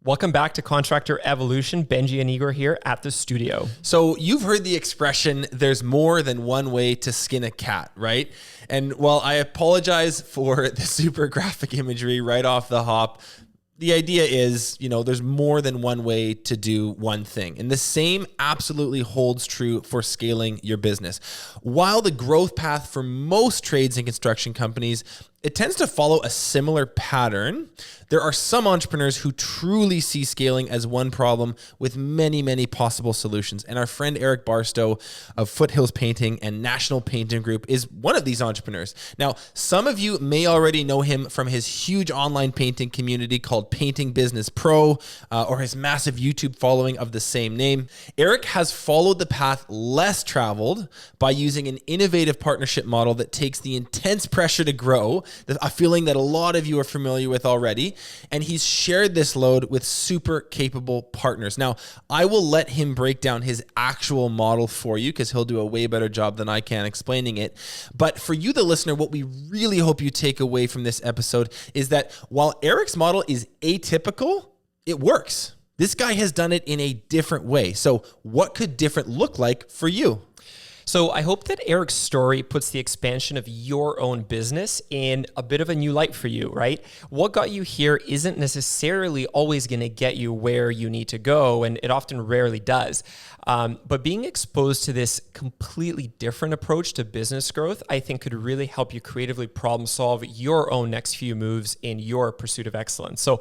Welcome back to Contractor Evolution. Benji and Igor here at the studio. So you've heard the expression, there's more than one way to skin a cat, right? And while I apologize for the super graphic imagery right off the hop, the idea is, there's more than one way to do one thing. And the same absolutely holds true for scaling your business. While the growth path for most trades and construction companies, it tends to follow a similar pattern, there are some entrepreneurs who truly see scaling as one problem with many, many possible solutions. And our friend Eric Barstow of Foothills Painting and National Painting Group is one of these entrepreneurs. Now, some of you may already know him from his huge online painting community called Painting Business Pro, or his massive YouTube following of the same name. Eric has followed the path less traveled by using an innovative partnership model that takes the intense pressure to grow, a feeling that a lot of you are familiar with already. And he's shared this load with super capable partners. Now, I will let him break down his actual model for you because he'll do a way better job than I can explaining it. But for you, the listener, what we really hope you take away from this episode is that while Eric's model is atypical, it works. This guy has done it in a different way. So what could different look like for you? So I hope that Eric's story puts the expansion of your own business in a bit of a new light for you, right? What got you here isn't necessarily always going to get you where you need to go, and it often rarely does. But being exposed to this completely different approach to business growth, I think could really help you creatively problem solve your own next few moves in your pursuit of excellence. So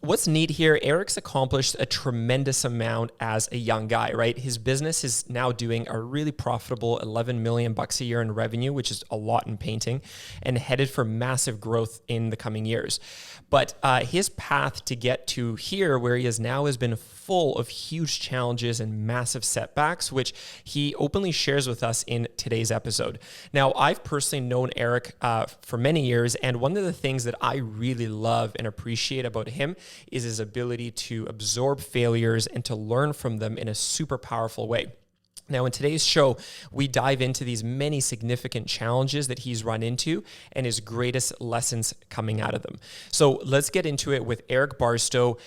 what's neat here, Eric's accomplished a tremendous amount as a young guy, right? His business is now doing a really profitable $11 million a year in revenue, which is a lot in painting, and headed for massive growth in the coming years. But his path to get to here, where he is now, has been full of huge challenges and massive setbacks, which he openly shares with us in today's episode. Now, I've personally known Eric for many years, and one of the things that I really love and appreciate about him is his ability to absorb failures and to learn from them in a super powerful way. Now, in today's show, we dive into these many significant challenges that he's run into and his greatest lessons coming out of them. So let's get into it with Eric Barstow,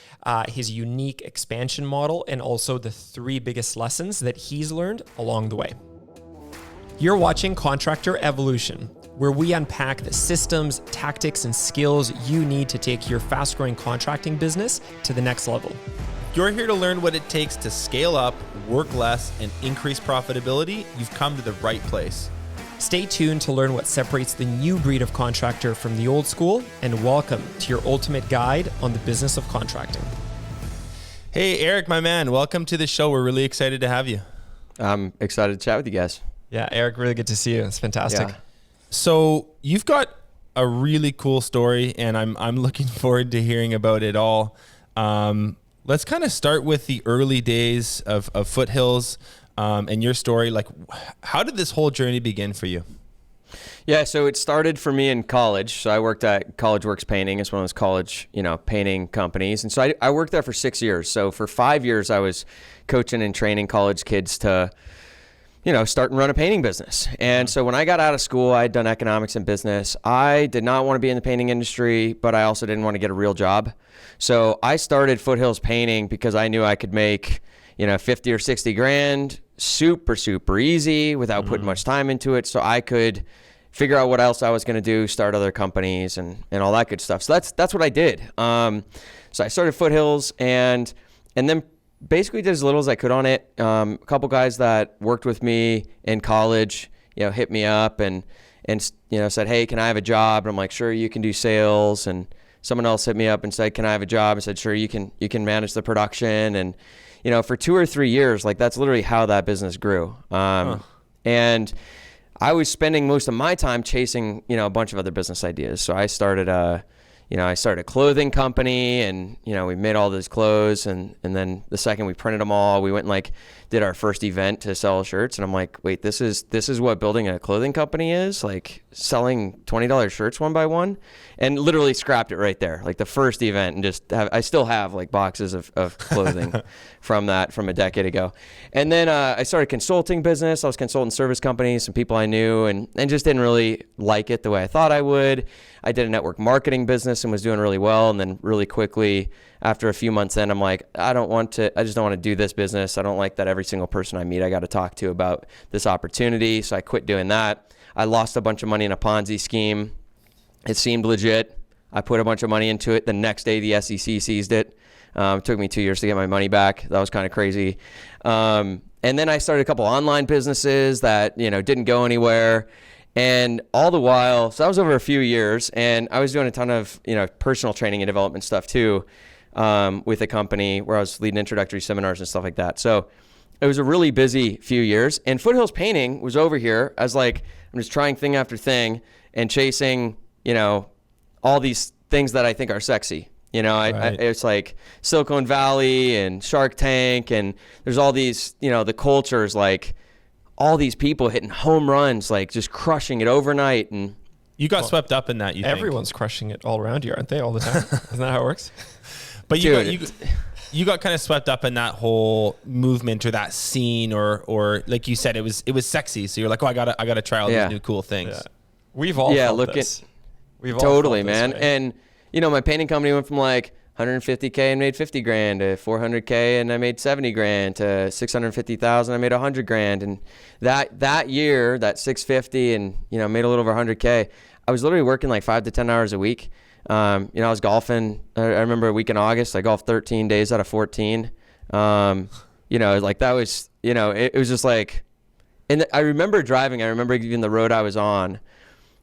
his unique expansion model, and also the 3 biggest lessons that he's learned along the way. You're watching Contractor Evolution, where we unpack the systems, tactics, and skills you need to take your fast-growing contracting business to the next level. You're here to learn what it takes to scale up, work less, and increase profitability. You've come to the right place. Stay tuned to learn what separates the new breed of contractor from the old school, and welcome to your ultimate guide on the business of contracting. Hey, Eric, my man, welcome to the show. We're really excited to have you. I'm excited to chat with you guys. Yeah, Eric, really good to see you. It's fantastic. Yeah. So you've got a really cool story, and I'm looking forward to hearing about it all. Let's kind of start with the early days of Foothills and your story. Like, how did this whole journey begin for you? Yeah, so it started for me in college. So I worked at College Works Painting. It's one of those college, painting companies. And so I worked there for 6 years. So for 5 years, I was coaching and training college kids to, start and run a painting business. And so when I got out of school, I had done economics and business. I did not want to be in the painting industry, but I also didn't want to get a real job. So I started Foothills Painting because I knew I could make, 50 or 60 grand super, super easy without putting much time into it. So I could figure out what else I was going to do, start other companies and all that good stuff. So that's what I did. So I started Foothills and then basically did as little as I could on it. A couple guys that worked with me in college, hit me up and said, hey, can I have a job? And I'm like, sure, you can do sales. And someone else hit me up and said, can I have a job? I said, sure, you can manage the production. And, for 2 or 3 years, like that's literally how that business grew. And I was spending most of my time chasing, a bunch of other business ideas. So I started a clothing company and, we made all those clothes. And then the second we printed them all, we went and did our first event to sell shirts. And I'm like, wait, this is what building a clothing company is? Like selling $20 shirts one by one? And literally scrapped it right there, like the first event. And I still have boxes of clothing from a decade ago. And then I started consulting business. I was consulting service companies, some people I knew, and just didn't really like it the way I thought I would. I did a network marketing business business and was doing really well. And then really quickly after a few months in, I'm like, I just don't want to do this business. I don't like that every single person I meet, I got to talk to about this opportunity. So I quit doing that. I lost a bunch of money in a Ponzi scheme. It seemed legit. I put a bunch of money into it. The next day, the SEC seized it. It took me 2 years to get my money back. That was kind of crazy. And then I started a couple online businesses that, didn't go anywhere. And all the while, so that was over a few years, and I was doing a ton of, personal training and development stuff too, with a company where I was leading introductory seminars and stuff like that. So it was a really busy few years, and Foothills Painting was over here as like, I'm just trying thing after thing and chasing, all these things that I think are sexy. It's like Silicon Valley and Shark Tank, and there's all these, the cultures, like all these people hitting home runs, like just crushing it overnight. And you got swept up in that. Everyone's crushing it all around you, aren't they? All the time. Isn't that how it works? But you got kind of swept up in that whole movement or that scene, or like you said, it was sexy. So you're like, oh, I gotta try all these new cool things. Yeah. We've all felt this. We've all totally, felt man. this way. And my painting company went from like 150K and made 50 grand to 400K and I made 70 grand to 650,000. I made 100 grand. And that year, that 650 and, made a little over 100K. I was literally working like 5 to 10 hours a week. I was golfing. I remember a week in August, I golfed 13 days out of 14. Like that was, it was just like, and I remember driving. I remember even the road I was on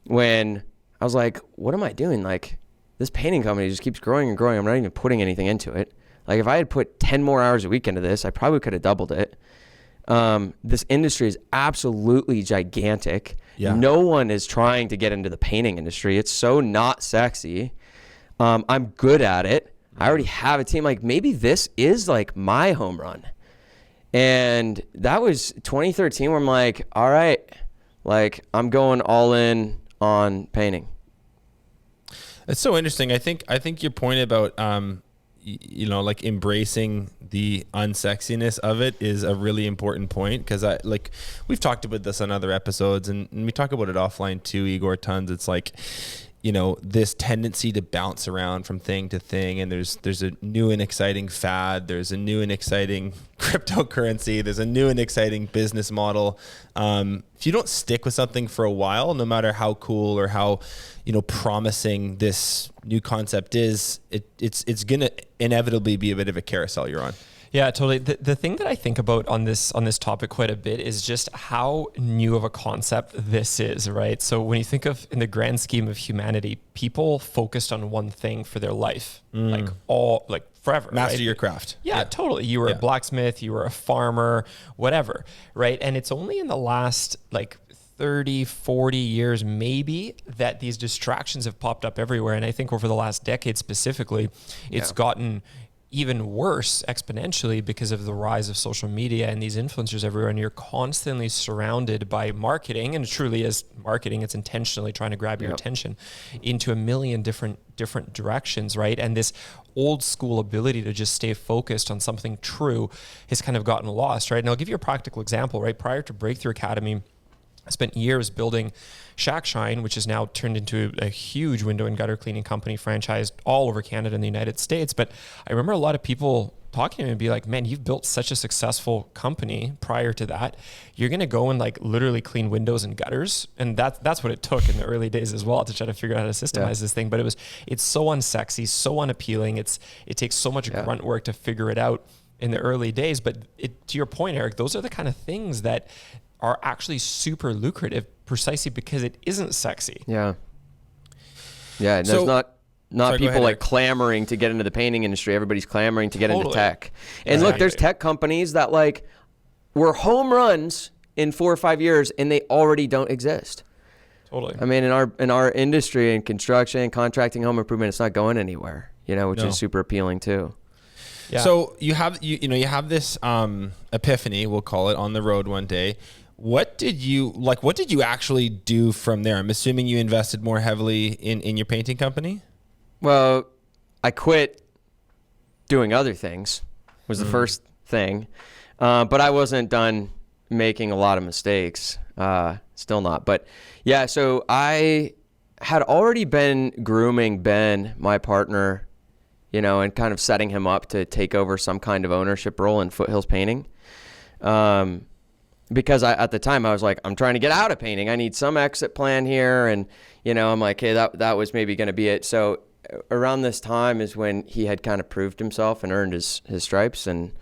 when I was like, what am I doing? Like, this painting company just keeps growing and growing. I'm not even putting anything into it. Like, if I had put 10 more hours a week into this, I probably could have doubled it. This industry is absolutely gigantic. Yeah. No one is trying to get into the painting industry. It's so not sexy. I'm good at it. I already have a team. Like, maybe this is like my home run. And that was 2013 where I'm like, all right, like I'm going all in on painting. It's so interesting. I think your point about like embracing the unsexiness of it is a really important point, because we've talked about this on other episodes, and we talk about it offline too, Igor, tons. It's like, this tendency to bounce around from thing to thing, and there's a new and exciting fad, there's a new and exciting cryptocurrency, there's a new and exciting business model. If you don't stick with something for a while, no matter how cool or how promising this new concept is, it's gonna inevitably be a bit of a carousel you're on. Yeah, totally. The thing that I think about on this topic quite a bit is just how new of a concept this is, right? So when you think of, in the grand scheme of humanity, people focused on one thing for their life, like forever. Master right? your craft. Yeah, totally. You were a blacksmith, you were a farmer, whatever, right? And it's only in the last 30, 40 years maybe that these distractions have popped up everywhere. And I think over the last decade specifically, it's gotten even worse exponentially because of the rise of social media and these influencers everywhere. And you're constantly surrounded by marketing, and it truly is marketing. It's intentionally trying to grab your attention into a million different directions, right? And this old school ability to just stay focused on something true has kind of gotten lost, right? And I'll give you a practical example, right? Prior to Breakthrough Academy, I spent years building Shack Shine, which is now turned into a huge window and gutter cleaning company, franchised all over Canada and the United States. But I remember a lot of people talking to me and be like, man, you've built such a successful company prior to that. You're going to go and literally clean windows and gutters. And that's what it took in the early days as well to try to figure out how to systemize this thing. But it's so unsexy, so unappealing. It takes so much grunt work to figure it out in the early days. But to your point, Eric, those are the kind of things that are actually super lucrative precisely because it isn't sexy. Yeah. Yeah. And there's not people clamoring to get into the painting industry. Everybody's clamoring to get into tech. And look, there's tech companies that were home runs in 4 or 5 years and they already don't exist. Totally. I mean, in our industry, in construction, contracting, home improvement, it's not going anywhere, which is super appealing too. Yeah. So you have this epiphany, we'll call it, on the road one day. What did you actually do from there? I'm assuming you invested more heavily in your painting company? Well, I quit doing other things was the first thing. But I wasn't done making a lot of mistakes. Still not. But yeah, so I had already been grooming Ben, my partner, and kind of setting him up to take over some kind of ownership role in Foothills Painting. Because at the time I was like, I'm trying to get out of painting. I need some exit plan here. And, I'm like, hey, that was maybe going to be it. So around this time is when he had kind of proved himself and earned his stripes. And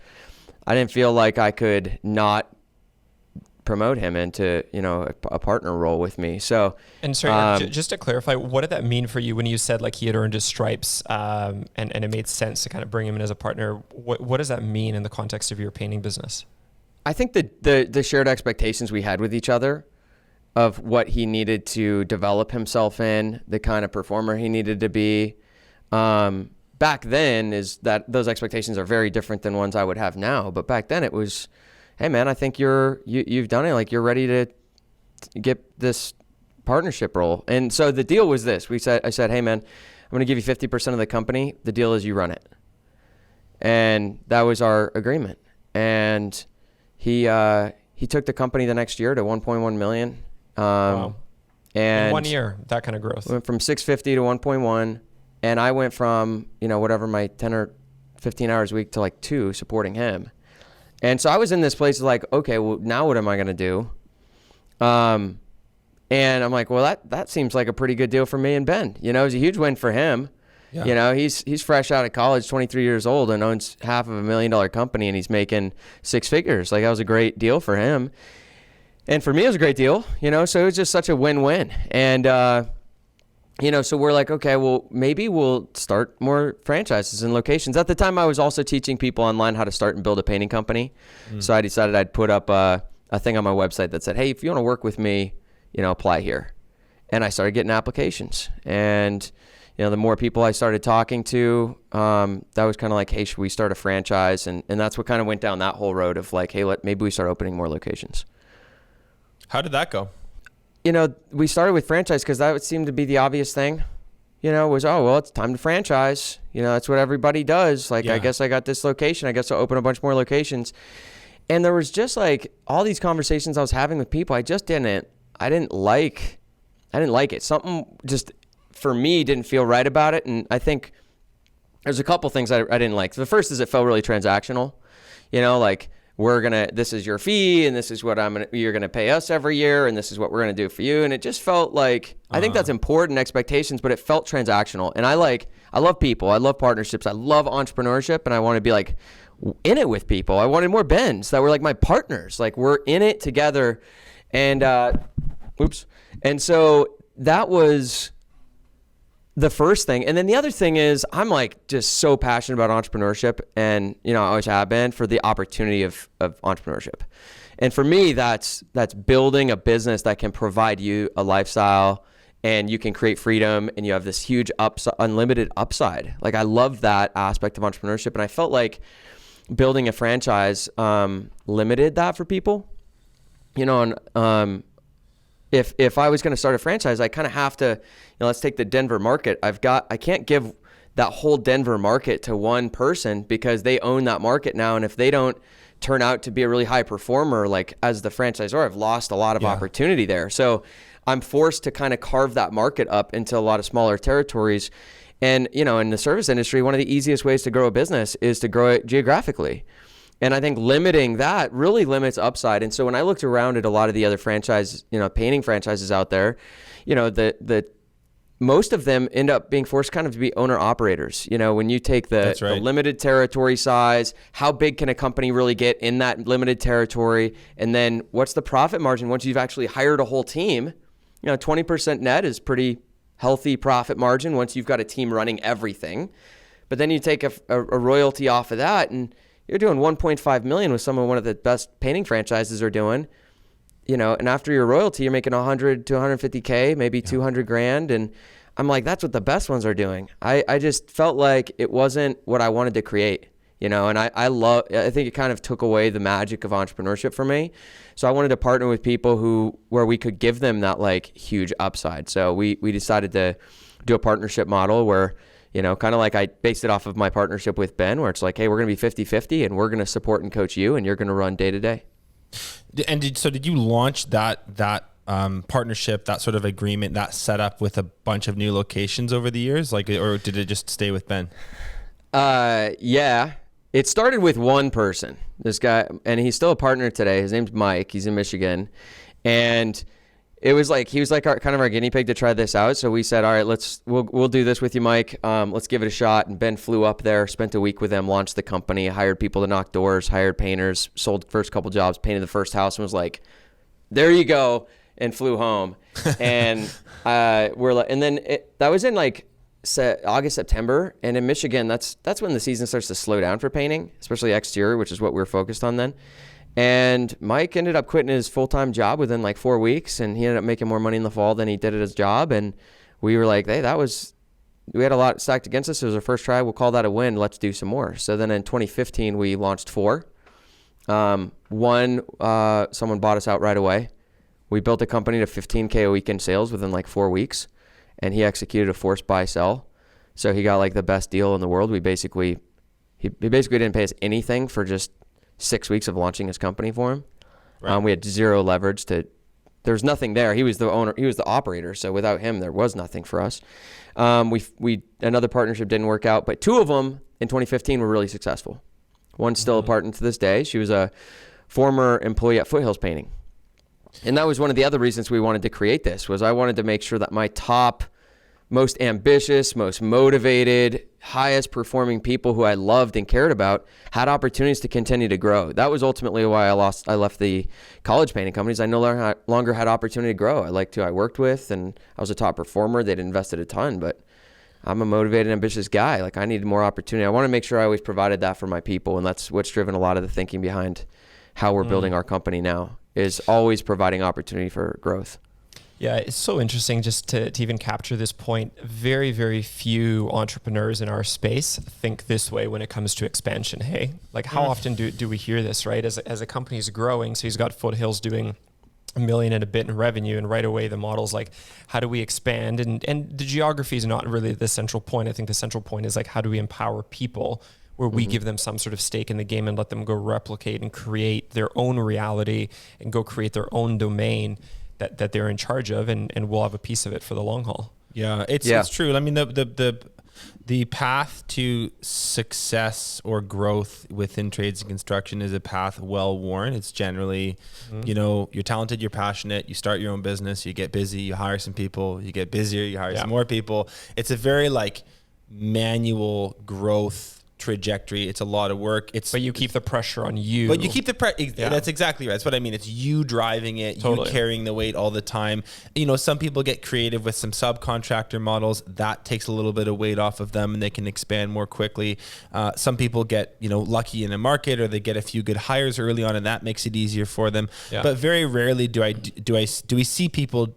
I didn't feel like I could not promote him into, a partner role with me. So, and sorry, just to clarify, what did that mean for you when you said like he had earned his stripes, and it made sense to kind of bring him in as a partner? What does that mean in the context of your painting business? I think the shared expectations we had with each other of what he needed to develop himself in, the kind of performer he needed to be, back then is that those expectations are very different than ones I would have now. But back then it was, hey man, I think you've done it. Like you're ready to get this partnership role. And so the deal was this. I said, hey man, I'm going to give you 50% of the company. The deal is you run it. And that was our agreement. And he took the company the next year to 1.1 million. Wow. And in 1 year, that kind of growth. Went from 650 to 1.1. And I went from, whatever my 10 or 15 hours a week to like 2 supporting him. And so I was in this place like, okay, well, now what am I going to do? And I'm like, well, that seems like a pretty good deal for me and Ben. It was a huge win for him. Yeah. He's fresh out of college, 23 years old, and owns $500,000 company, and he's making 6 figures. Like, that was a great deal for him. And for me, it was a great deal, so it was just such a win-win. And, so we're like, okay, well, maybe we'll start more franchises and locations. At the time, I was also teaching people online how to start and build a painting company. So I decided I'd put up a thing on my website that said, hey, if you want to work with me, apply here. And I started getting applications. And, the more people I started talking to, that was kind of like, hey, should we start a franchise? And that's what kind of went down that whole road of like, hey, maybe we start opening more locations. How did that go? We started with franchise because that would seem to be the obvious thing, was, oh, well, it's time to franchise. That's what everybody does. Like, I guess I got this location. I guess I'll open a bunch more locations. And there was just like all these conversations I was having with people. I didn't like it. Something just for me didn't feel right about it. And I think there's a couple things I didn't like. The first is it felt really transactional, like, this is your fee and this is what you're going to pay us every year. And this is what we're going to do for you. And it just felt like, I think that's important expectations, but it felt transactional. And I love people. I love partnerships. I love entrepreneurship. And I want to be like in it with people. I wanted more Bens that were like my partners. Like we're in it together. And, And so that was the first thing. And then the other thing is I'm like just so passionate about entrepreneurship, and I always have been, for the opportunity of entrepreneurship. And for me, that's building a business that can provide you a lifestyle, and you can create freedom, and you have this huge unlimited upside. Like I love that aspect of entrepreneurship, and I felt like building a franchise limited that for people. And if I was going to start a franchise, I kind of have to, let's take the Denver market. I can't give that whole Denver market to one person because they own that market now. And if they don't turn out to be a really high performer, like as the franchisor, I've lost a lot of opportunity there. So I'm forced to kind of carve that market up into a lot of smaller territories. And, in the service industry, one of the easiest ways to grow a business is to grow it geographically. And I think limiting that really limits upside. And so when I looked around at a lot of the other painting franchises out there, the most of them end up being forced kind of to be owner operators. When you take the limited territory size, how big can a company really get in that limited territory? And then what's the profit margin once you've actually hired a whole team? 20% net is pretty healthy profit margin once you've got a team running everything. But then you take a royalty off of that, and you're doing 1.5 million with one of the best painting franchises are doing, and after your royalty, you're making 100 to 150K, maybe 200 grand. And I'm like, that's what the best ones are doing. I just felt like it wasn't what I wanted to create, and I think it kind of took away the magic of entrepreneurship for me. So I wanted to partner with people where we could give them that like huge upside. So we decided to do a partnership model where, kind of like I based it off of my partnership with Ben, where it's like, hey, we're going to be 50-50 and we're going to support and coach you, and you're going to run day to day. And did you launch that partnership, that sort of agreement, that set up with a bunch of new locations over the years? Like, or did it just stay with Ben? Yeah. It started with one person, this guy, and he's still a partner today. His name's Mike. He's in Michigan. And it was like, he was like kind of our guinea pig to try this out. So we said, all right, we'll do this with you, Mike. Let's give it a shot. And Ben flew up there, spent a week with them, launched the company, hired people to knock doors, hired painters, sold the first couple jobs, painted the first house, and was like, there you go, and flew home. And that was in like August, September, and in Michigan, that's when the season starts to slow down for painting, especially exterior, which is what we were focused on then. And Mike ended up quitting his full-time job within like 4 weeks, and he ended up making more money in the fall than he did at his job. And we were like, hey, we had a lot stacked against us. It was our first try. We'll call that a win. Let's do some more. So then in 2015, we launched 4. One, someone bought us out right away. We built a company to $15K a week in sales within like 4 weeks, and he executed a forced buy sell. So he got like the best deal in the world. He basically didn't pay us anything for just 6 weeks of launching his company for him. Right. We had zero leverage there was nothing there. He was the owner, he was the operator. So without him, there was nothing for us. Another partnership didn't work out, but 2 of them in 2015 were really successful. One's still a partner to this day. She was a former employee at Foothills Painting. And that was one of the other reasons we wanted to create this, was I wanted to make sure that my top, most ambitious, most motivated, highest performing people who I loved and cared about had opportunities to continue to grow. That was ultimately why I left the college painting companies. I no longer had opportunity to grow. I liked who I worked with, and I was a top performer. They'd invested a ton, but I'm a motivated, ambitious guy. Like, I needed more opportunity. I want to make sure I always provided that for my people, and that's what's driven a lot of the thinking behind how we're building our company now, is always providing opportunity for growth. Yeah, it's so interesting just to even capture this point. Very, very few entrepreneurs in our space think this way when it comes to expansion. Hey, like how often do we hear this, right? As a company is growing, so he's got Foothills doing $1 million and a bit in revenue, and right away the model's like, how do we expand? And the geography is not really the central point. I think the central point is like, how do we empower people where we give them some sort of stake in the game and let them go replicate and create their own reality and go create their own domain that they're in charge of, and we'll have a piece of it for the long haul. Yeah, it's true. I mean, the path to success or growth within trades and construction is a path well worn. It's generally, you're talented, you're passionate, you start your own business, you get busy, you hire some people, you get busier, you hire some more people. It's a very like manual growth trajectory. It's a lot of work. But you keep the pressure on you. But you keep the That's exactly right. That's what I mean. It's you driving it, you carrying the weight all the time. Some people get creative with some subcontractor models. That takes a little bit of weight off of them, and they can expand more quickly. Some people get lucky in a market, or they get a few good hires early on, and that makes it easier for them. Yeah. But very rarely do we see people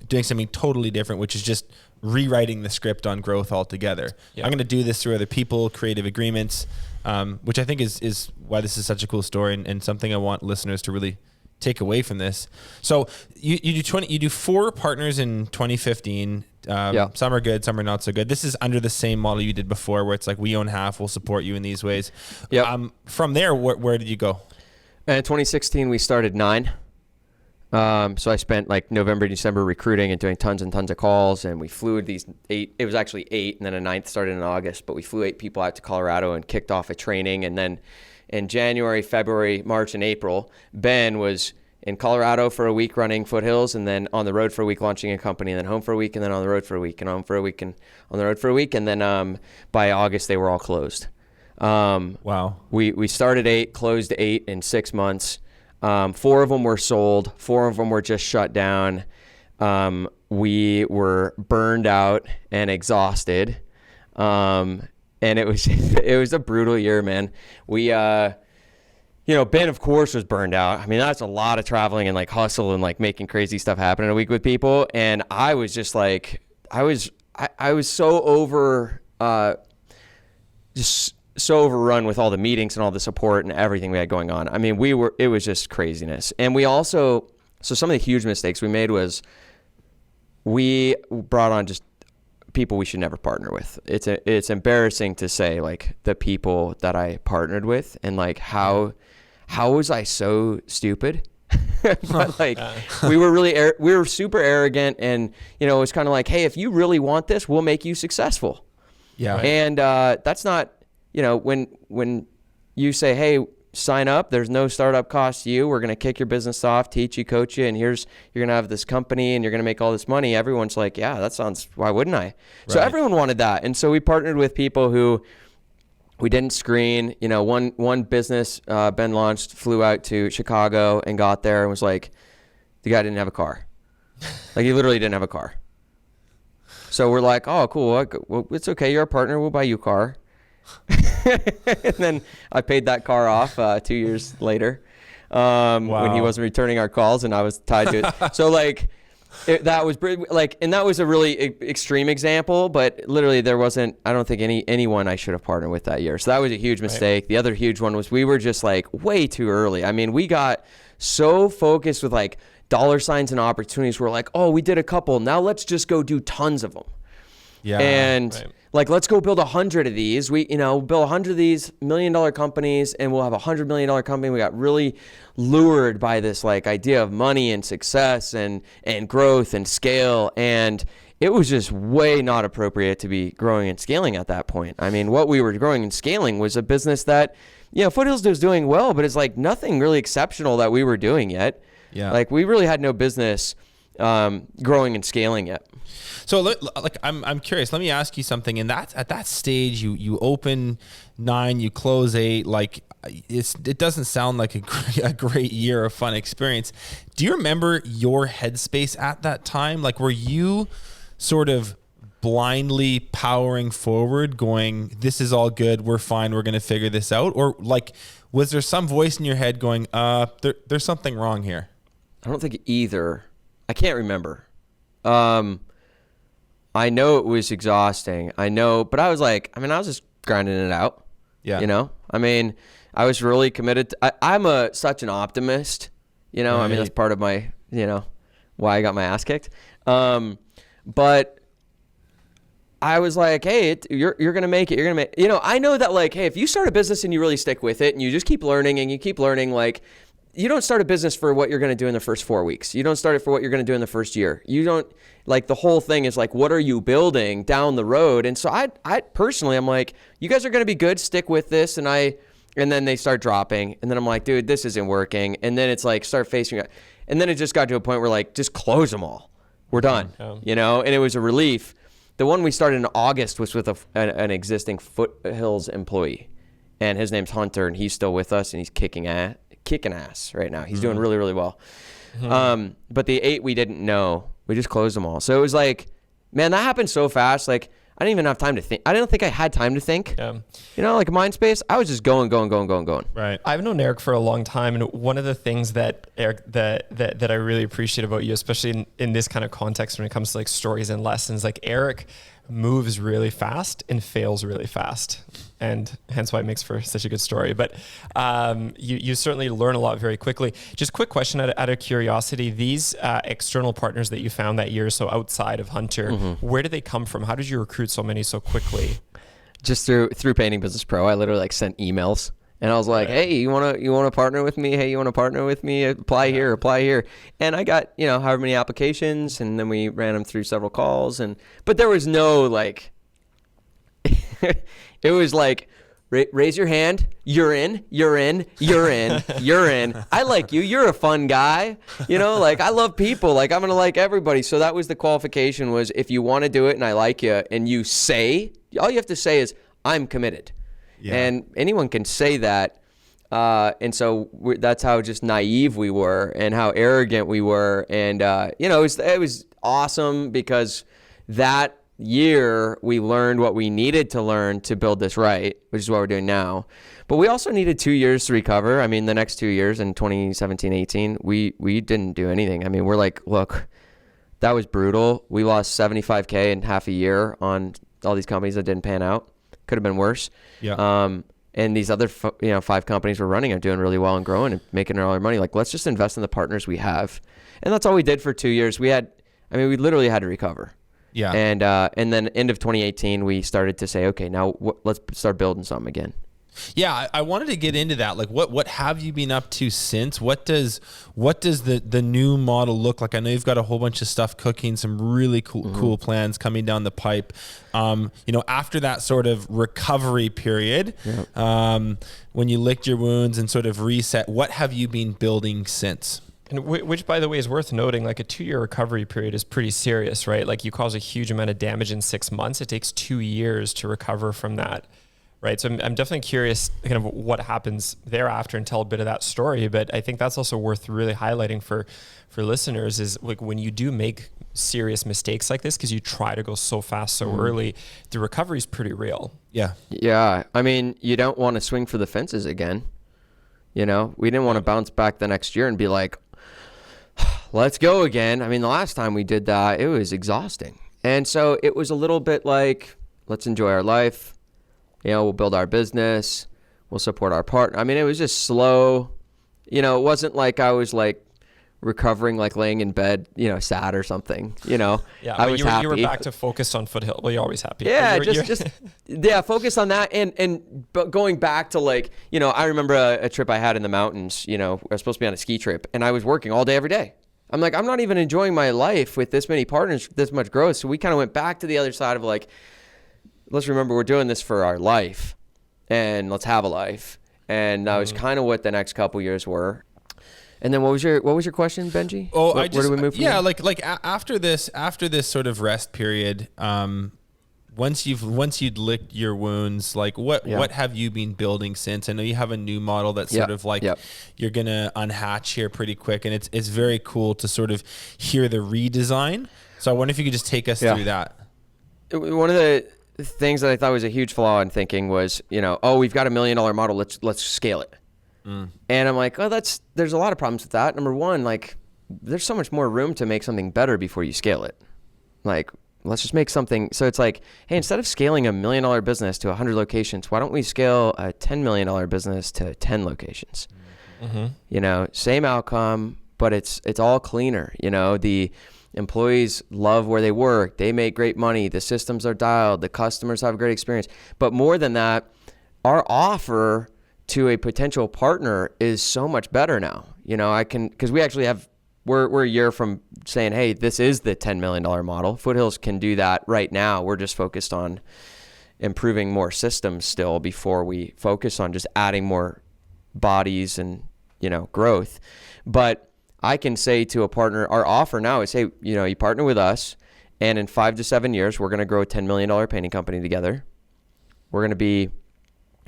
doing something totally different, which is just rewriting the script on growth altogether. Yeah. I'm going to do this through other people, creative agreements, which I think is why this is such a cool story, and something I want listeners to really take away from this. So you do 4 partners in 2015. Some are good, some are not so good. This is under the same model you did before, where it's like, we own half, we'll support you in these ways. Yep. From there, where did you go? In 2016, we started 9. So I spent like November, December recruiting and doing tons and tons of calls, and we flew these 8, it was actually 8, and then a 9th started in August, but we flew 8 people out to Colorado and kicked off a training. And then in January, February, March, and April, Ben was in Colorado for a week running Foothills, and then on the road for a week launching a company, and then home for a week, and then on the road for a week, and home for a week, and on the road for a week. And then by August, they were all closed. Wow. We started 8, closed 8 in 6 months. 4 of them were sold. 4 of them were just shut down. We were burned out and exhausted. And it was a brutal year, man. We, Ben, of course, was burned out. I mean, that's a lot of traveling and like hustle and like making crazy stuff happen in a week with people. And I was just like, I was so over, just so overrun with all the meetings and all the support and everything we had going on. I mean, it was just craziness. And we also, so some of the huge mistakes we made was we brought on just people we should never partner with. It's embarrassing to say, like, the people that I partnered with, and like how was I so stupid? but like we were super arrogant, and it was kind of like, hey, if you really want this, we'll make you successful. Yeah. And that's not, when you say, hey, sign up, there's no startup cost to you. We're going to kick your business off, teach you, coach you, and you're going to have this company and you're going to make all this money. Everyone's like, yeah, that sounds, why wouldn't I? Right. So everyone wanted that. And so we partnered with people who we didn't screen. One business, Ben launched, flew out to Chicago and got there and was like, the guy didn't have a car. Like, he literally didn't have a car. So we're like, oh, cool. Well, it's okay. You're a partner. We'll buy you a car. And then I paid that car off 2 years later when he wasn't returning our calls and I was tied to it. So like that was like, and that was a really extreme example, but literally there wasn't, I don't think anyone I should have partnered with that year. So that was a huge mistake. Right. The other huge one was we were just like way too early. I mean, we got so focused with like dollar signs and opportunities. We're like, oh, we did a couple. Now let's just go do tons of them. Yeah. And like, let's go build 100 of these. We, build 100 of these $1 million companies and we'll have a $100 million company. We got really lured by this like idea of money and success and growth and scale. And it was just way not appropriate to be growing and scaling at that point. I mean, what we were growing and scaling was a business that, Foothills was doing well, but it's like nothing really exceptional that we were doing yet. Yeah. Like we really had no business growing and scaling yet. So like I'm curious, let me ask you something. And that at that stage you open 9, you close 8, like it doesn't sound like a great year of fun experience. Do you remember your headspace at that time? Like, were you sort of blindly powering forward going, this is all good, we're fine, we're going to figure this out? Or like, was there some voice in your head going, there's something wrong here? I don't think either. I can't remember. I know it was exhausting. I know, but I was like, I was just grinding it out. Yeah. I was really committed. I'm such an optimist, right. That's part of my, why I got my ass kicked. But I was like, hey, you're going to make it. You're going to make, I know that like, hey, if you start a business and you really stick with it and you just keep learning and you keep learning, like, you don't start a business for what you're going to do in the first 4 weeks. You don't start it for what you're going to do in the first year. You don't, like, the whole thing is like, what are you building down the road? And so I personally, I'm like, you guys are going to be good. Stick with this. And then they start dropping. And then I'm like, dude, this isn't working. And then it's like, start facing it. And then it just got to a point where like, just close them all. We're done, and it was a relief. The one we started in August was with an existing Foothills employee. And his name's Hunter, and he's still with us, and he's kicking ass right now. He's doing really, really well. But the 8 we didn't know, we just closed them all. So it was like, man, that happened so fast. Like, I didn't even have time to think. I didn't think I had time to think. Yeah. Like Mindspace, I was just going. Right. I've known Eric for a long time, and one of the things that Eric that I really appreciate about you, especially in this kind of context when it comes to like stories and lessons, like Eric moves really fast and fails really fast, and hence why it makes for such a good story. But you certainly learn a lot very quickly. Just quick question out of curiosity, these external partners that you found that year, so outside of Hunter, where did they come from? How did you recruit so many so quickly? Just through Painting Business Pro. I literally like sent emails. And I was like, hey, you want to partner with me? Hey, you want to partner with me? Apply here. And I got, however many applications, and then we ran them through several calls. But there was no like, it was like, raise your hand. You're in. I like you. You're a fun guy. Like I love people. Like I'm going to like everybody. So that was the qualification, was if you want to do it and I like you and you say, all you have to say is I'm committed. Yeah. And anyone can say that. And so that's how just naive we were and how arrogant we were. And, it was awesome because that year we learned what we needed to learn to build this right, which is what we're doing now. But we also needed 2 years to recover. The next 2 years in 2017, 18, we didn't do anything. We're like, look, that was brutal. We lost $75K in half a year on all these companies that didn't pan out. Could have been worse. Yeah. And these other, 5 companies we're running are doing really well and growing and making all our money. Like, let's just invest in the partners we have. And that's all we did for 2 years. We literally had to recover. Yeah. And then end of 2018, we started to say, okay, now let's start building something again. Yeah, I wanted to get into that. Like, what have you been up to since? What does the new model look like? I know you've got a whole bunch of stuff cooking, some really cool plans coming down the pipe. After that sort of recovery period, when you licked your wounds and sort of reset, what have you been building since? And which, by the way, is worth noting, like a 2-year recovery period is pretty serious, right? Like you cause a huge amount of damage in 6 months. It takes 2 years to recover from that. Right. So I'm definitely curious kind of what happens thereafter and tell a bit of that story. But I think that's also worth really highlighting for listeners is like when you do make serious mistakes like this, because you try to go so fast, so early, the recovery is pretty real. Yeah. Yeah. I mean, you don't want to swing for the fences again. We didn't want to bounce back the next year and be like, let's go again. I mean, the last time we did that, it was exhausting. And so it was a little bit like, let's enjoy our life. We'll build our business. We'll support our partner. I mean, it was just slow. It wasn't like I was like recovering, like laying in bed, sad or something. Yeah, I was happy. You were back to focused on Foothill. Well, you're always happy. Yeah, focus on that. But going back to like, I remember a trip I had in the mountains. I was supposed to be on a ski trip, and I was working all day every day. I'm like, I'm not even enjoying my life with this many partners, this much growth. So we kind of went back to the other side of like, let's remember we're doing this for our life, and let's have a life. And that was kind of what the next couple years were. And then what was your question, Benji? Oh, where do we move from yeah, here? like after this sort of rest period, once you'd licked your wounds, like what have you been building since? I know you have a new model that's sort of like you're gonna unhatch here pretty quick, and it's very cool to sort of hear the redesign. So I wonder if you could just take us through that. One of the things that I thought was a huge flaw in thinking was, we've got $1 million model. Let's scale it. And I'm like, there's a lot of problems with that. Number one, like there's so much more room to make something better before you scale it. Like, let's just make something. So it's like, hey, instead of scaling a $1 million business to 100 locations, why don't we scale a $10 million business to 10 locations? Same outcome, but it's all cleaner. The employees love where they work. They make great money. The systems are dialed. The customers have a great experience. But more than that, our offer to a potential partner is so much better now. Because we actually we're a year from saying, hey, this is the $10 million model. Foothills can do that right now. We're just focused on improving more systems still before we focus on just adding more bodies and, growth. But I can say to a partner, our offer now is, hey, you partner with us, and in 5 to 7 years, we're going to grow a $10 million painting company together.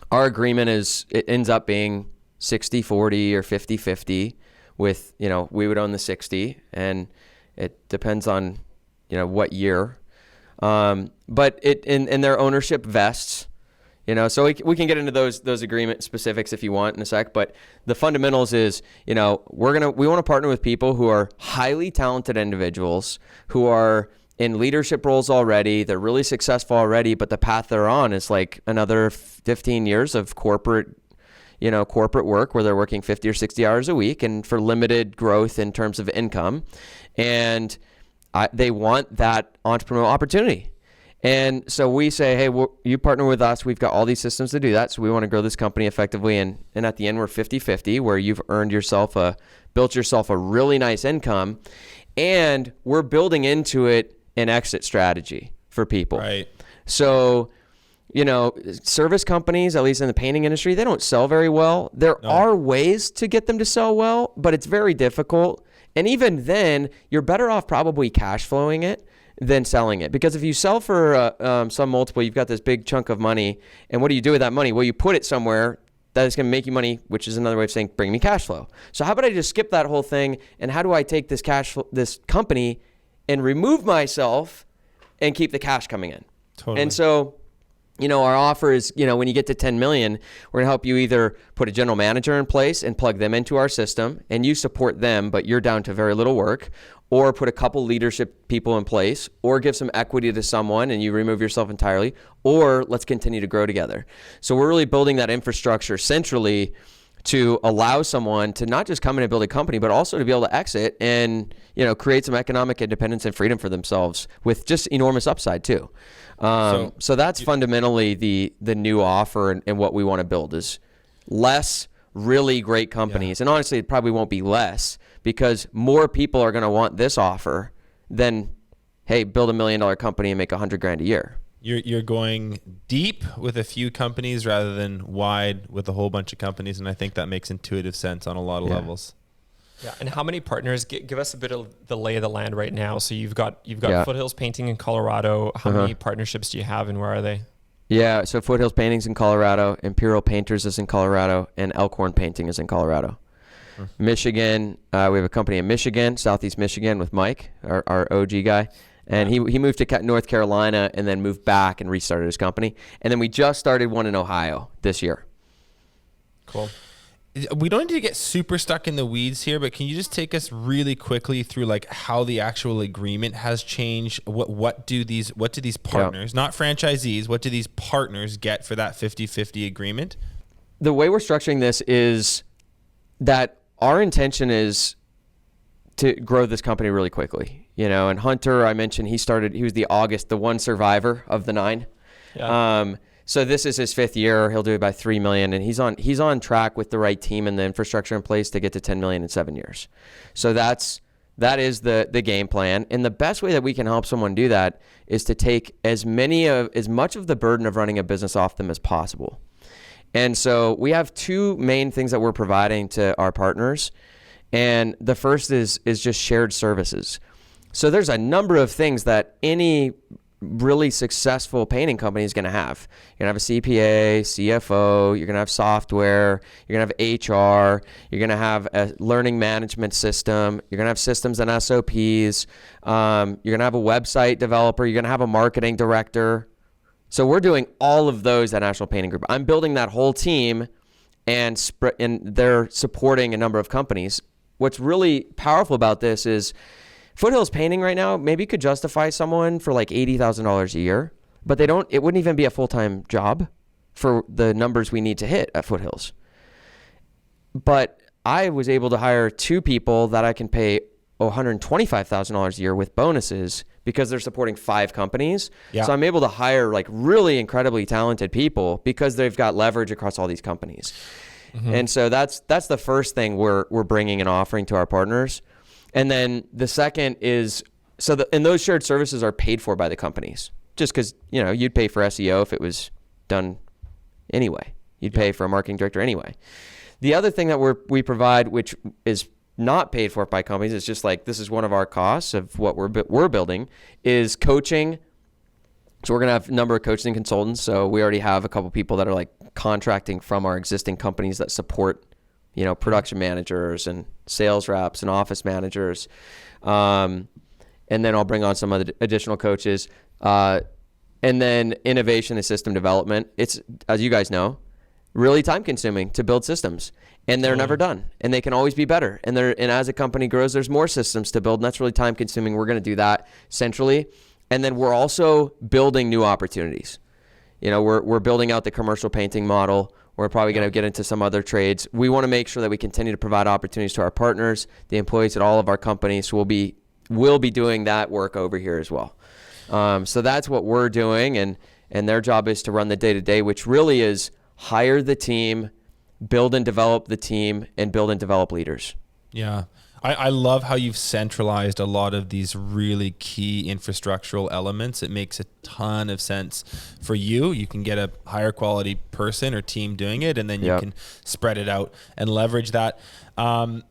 Our agreement it ends up being 60-40 or 50-50 with, we would own the 60, and it depends on, what year. But in their ownership vests, so we can get into those agreement specifics if you want in a sec, but the fundamentals is, we want to partner with people who are highly talented individuals who are in leadership roles already. They're really successful already, but the path they're on is like another 15 years of corporate work where they're working 50 or 60 hours a week and for limited growth in terms of income. And they want that entrepreneurial opportunity. And so we say, hey, you partner with us. We've got all these systems to do that. So we want to grow this company effectively. And at the end, we're 50-50, where you've built yourself a really nice income. And we're building into it an exit strategy for people. Right. So, service companies, at least in the painting industry, they don't sell very well. There are ways to get them to sell well, but it's very difficult. And even then, you're better off probably cash flowing it than selling it. Because if you sell for some multiple, you've got this big chunk of money. And what do you do with that money? Well, you put it somewhere that is going to make you money, which is another way of saying, bring me cash flow. So how about I just skip that whole thing? And how do I take this this company and remove myself and keep the cash coming in? Totally. And so, our offer is, when you get to 10 million, we're gonna help you either put a general manager in place and plug them into our system and you support them, but you're down to very little work, or put a couple leadership people in place, or give some equity to someone and you remove yourself entirely, or let's continue to grow together. So we're really building that infrastructure centrally to allow someone to not just come in and build a company, but also to be able to exit and, create some economic independence and freedom for themselves with just enormous upside too. So that's fundamentally the new offer, and what we want to build is less really great companies. And honestly, it probably won't be less, because more people are going to want this offer than, hey, build $1 million company and make $100,000 a year. You're going deep with a few companies rather than wide with a whole bunch of companies, and I think that makes intuitive sense on a lot of levels. Yeah, and how many partners? Give us a bit of the lay of the land right now. So you've got Foothills Painting in Colorado. How many partnerships do you have, and where are they? Yeah, so Foothills Painting's in Colorado, Imperial Painters is in Colorado, and Elkhorn Painting is in Colorado. Michigan, we have a company in Michigan, Southeast Michigan, with Mike, our OG guy. And he moved to North Carolina and then moved back and restarted his company. And then we just started one in Ohio this year. Cool. We don't need to get super stuck in the weeds here, but can you just take us really quickly through like how the actual agreement has changed? What do these partners, not franchisees, what do these partners get for that 50-50 agreement? The way we're structuring this is that our intention is to grow this company really quickly. And Hunter, I mentioned, he was the one survivor of the 9. Yeah. So this is his 5th year. He'll do about $3 million, and he's on track with the right team and the infrastructure in place to get to $10 million in 7 years. So that is the game plan. And the best way that we can help someone do that is to take as much of the burden of running a business off them as possible. And so we have 2 main things that we're providing to our partners. And the first is just shared services. So there's a number of things that any really successful painting company is going to have. You're going to have a CPA, CFO, you're going to have software, you're going to have HR, you're going to have a learning management system, you're going to have systems and SOPs, you're going to have a website developer, you're going to have a marketing director. So we're doing all of those at National Painting Group. I'm building that whole team, and they're supporting a number of companies. What's really powerful about this is Foothills Painting right now maybe could justify someone for like $80,000 a year, but it wouldn't even be a full-time job for the numbers we need to hit at Foothills. But I was able to hire 2 people that I can pay $125,000 a year with bonuses because they're supporting 5 companies. Yeah. So I'm able to hire like really incredibly talented people because they've got leverage across all these companies. Mm-hmm. And so that's the first thing we're bringing and offering to our partners. And then the second is, and those shared services are paid for by the companies, just because, you'd pay for SEO if it was done anyway. You'd pay for a marketing director anyway. The other thing that we provide, which is not paid for by companies, it's just like, this is one of our costs of what we're building, is coaching. So we're going to have a number of coaching consultants. So we already have a couple people that are like contracting from our existing companies that support production managers and sales reps and office managers. And then I'll bring on some other additional coaches. And then innovation and system development. It's, as you guys know, really time consuming to build systems, and they're never done, and they can always be better. And as a company grows, there's more systems to build, and that's really time consuming. We're going to do that centrally. And then we're also building new opportunities. We're building out the commercial painting model. We're probably going to get into some other trades. We want to make sure that we continue to provide opportunities to our partners, the employees at all of our companies. So we'll be doing that work over here as well. So that's what we're doing, and their job is to run the day-to-day, which really is hire the team, build and develop the team, and build and develop leaders. Yeah. I love how you've centralized a lot of these really key infrastructural elements. It makes a ton of sense for you. You can get a higher quality person or team doing it, and then you can spread it out and leverage that. I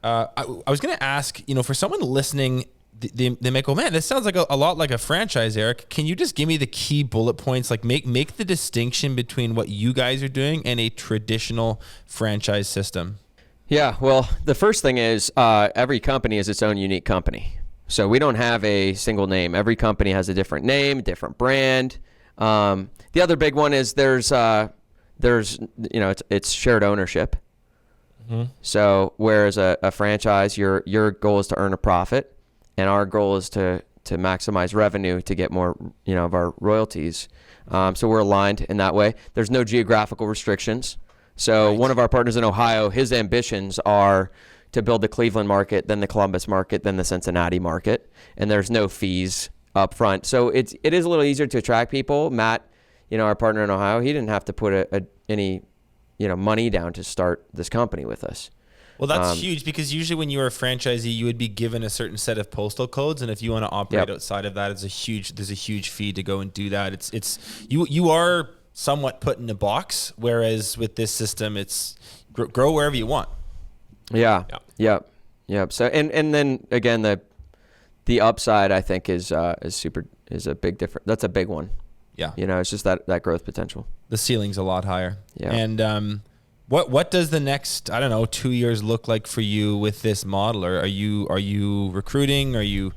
was going to ask, for someone listening, they might go, man, this sounds like a lot like a franchise, Eric. Can you just give me the key bullet points? Like make the distinction between what you guys are doing and a traditional franchise system. Yeah, well, the first thing is every company is its own unique company. So we don't have a single name. Every company has a different name, different brand. The other big one is there's it's shared ownership. Mm-hmm. So whereas a franchise, your goal is to earn a profit, and our goal is to maximize revenue to get more of our royalties. So we're aligned in that way. There's no geographical restrictions. So one of our partners in Ohio, his ambitions are to build the Cleveland market, then the Columbus market, then the Cincinnati market, and there's no fees up front. So it is a little easier to attract people. Matt, our partner in Ohio, he didn't have to put any money down to start this company with us. Well, that's huge, because usually when you're a franchisee, you would be given a certain set of postal codes, and if you want to operate outside of that, there's a huge fee to go and do that. You are somewhat put in a box, whereas with this system, it's grow wherever you want. Yeah. So and then again, the upside, I think, is a big difference. That's a big one. Yeah. It's just that growth potential. The ceiling's a lot higher. Yeah. And what does the next, 2 years look like for you with this model? Or are you recruiting? Are you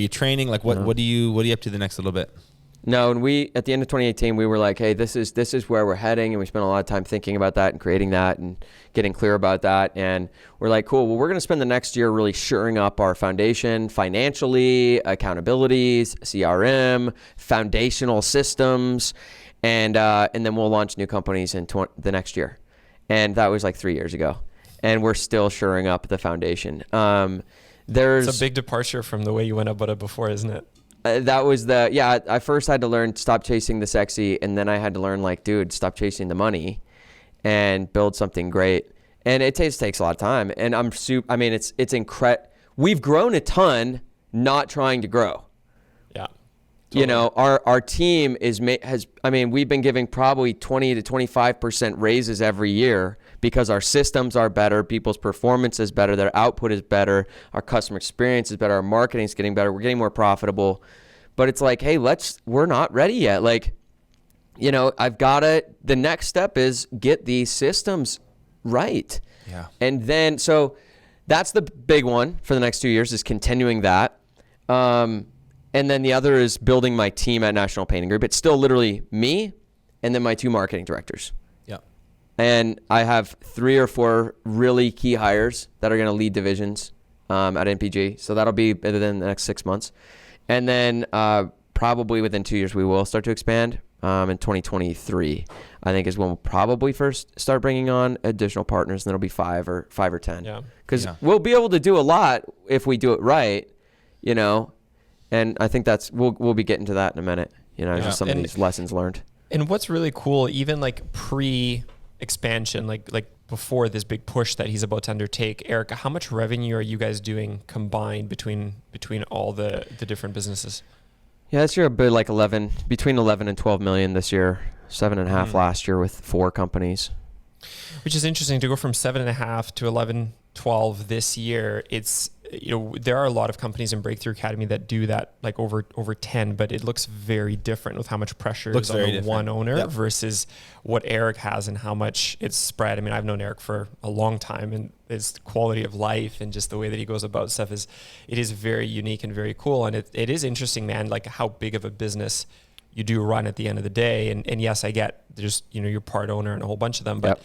training? Like what are you up to the next little bit? No, and at the end of 2018, we were like, hey, this is where we're heading, and we spent a lot of time thinking about that and creating that and getting clear about that. And we're like, cool, well, we're going to spend the next year really shoring up our foundation financially, accountabilities, CRM, foundational systems, and then we'll launch new companies in the next year. And that was like 3 years ago, and we're still shoring up the foundation. There's It's a big departure from the way you went about it before, isn't it? That was I first had to learn stop chasing the sexy, and then I had to learn dude, stop chasing the money and build something great. And it takes a lot of time, and it's incredible. We've grown a ton not trying to grow. Yeah. Totally. Our team we've been giving probably 20 to 25% raises every year because our systems are better, people's performance is better, their output is better, our customer experience is better, our marketing is getting better, we're getting more profitable. But it's like, hey, we're not ready yet. The next step is get these systems right. Yeah. And then, so that's the big one for the next 2 years, is continuing that. And then the other is building my team at National Painting Group. It's still literally me and then my 2 marketing directors. Yeah. And I have 3 or 4 really key hires that are going to lead divisions at NPG. So that'll be within the next 6 months. And then probably within 2 years, we will start to expand. In 2023, I think, is when we'll probably first start bringing on additional partners, and then it'll be 5 or 10. Yeah. Because we'll be able to do a lot if we do it right, and I think we'll be getting to that in a minute, just some of these lessons learned. And what's really cool, even pre-expansion, like before this big push that he's about to undertake, Eric, how much revenue are you guys doing combined between all the different businesses? Yeah, this year a bit between 11 and 12 million this year, 7.5 last year with 4 companies. Which is interesting to go from 7.5 to 11, 12 this year. It's, there are a lot of companies in Breakthrough Academy that do that over 10, but it looks very different with how much pressure is on the one owner versus what Eric has and how much it's spread. I mean, I've known Eric for a long time, and his quality of life and just the way that he goes about stuff is very unique and very cool. And it is interesting, man, how big of a business you do run at the end of the day. And yes, I get there's, you're part owner and a whole bunch of them, but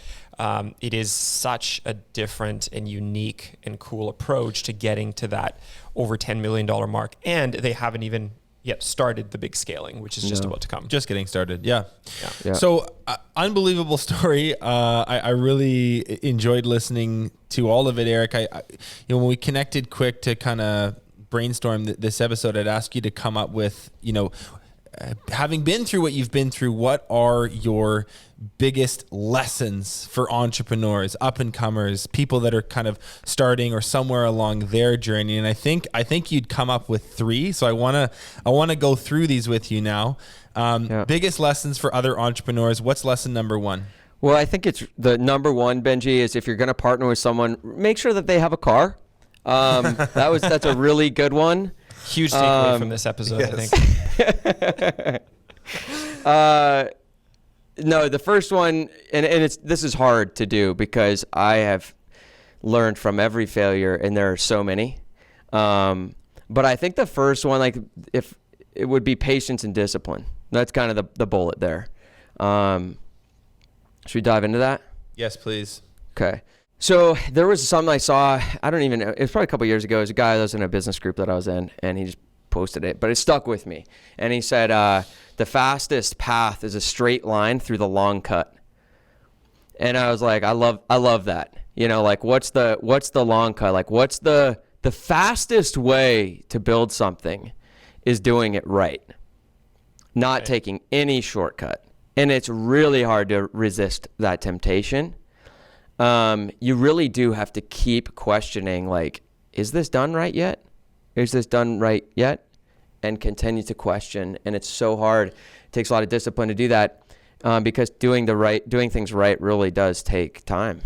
it is such a different and unique and cool approach to getting to that over $10 million mark. And they haven't even yet started the big scaling, which is just about to come. Just getting started. Yeah. So unbelievable story. I really enjoyed listening to all of it, Eric. When we connected quick to kind of brainstorm this episode, I'd ask you to come up with, having been through what you've been through, what are your biggest lessons for entrepreneurs, up and comers, people that are kind of starting or somewhere along their journey? And I think you'd come up with 3. So I want to go through these with you now. Biggest lessons for other entrepreneurs. What's lesson number 1? Well, I think it's the number 1, Benji, is if you're going to partner with someone, make sure that they have a car. That's a really good one. Huge takeaway from this episode, yes. I think. No, the first one, and this is hard to do because I have learned from every failure, and there are so many. But I think the first one, if it would be patience and discipline. That's kind of the bullet there. Should we dive into that? Yes, please. Okay. So there was something I saw, I don't even know, it was probably a couple of years ago. It was a guy that was in a business group that I was in, and he just posted it, but it stuck with me. And he said, the fastest path is a straight line through the long cut. And I was like, I love that. You know, like what's the long cut? Like what's the fastest way to build something is doing it right. Not taking any shortcut. And it's really hard to resist that temptation. You really do have to keep questioning, like, is this done right yet? Is this done right yet? And continue to question. And it's so hard. It takes a lot of discipline to do that. Because doing things right really does take time.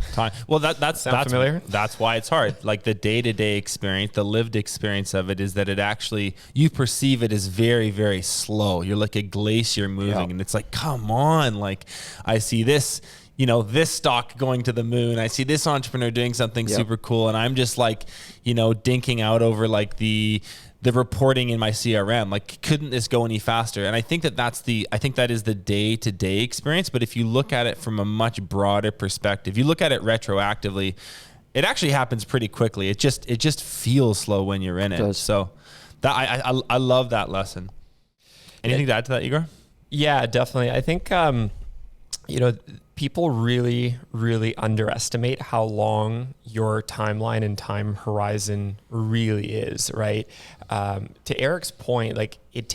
Well, that's familiar? That's why it's hard. Like the day-to-day experience, the lived experience of it is that it actually, you perceive it as very, very slow. You're like a glacier moving, and it's like, come on. Like I see this, this stock going to the moon. I see this entrepreneur doing something super cool, and I'm just like, dinking out over like the reporting in my CRM. Like, couldn't this go any faster? And I think that is the day-to-day experience. But if you look at it from a much broader perspective, you look at it retroactively, it actually happens pretty quickly. It just feels slow when you're in it. So that I love that lesson. Anything to add to that, Igor? Yeah, definitely. I think people really, really underestimate how long your timeline and time horizon really is, right? To Eric's point, like it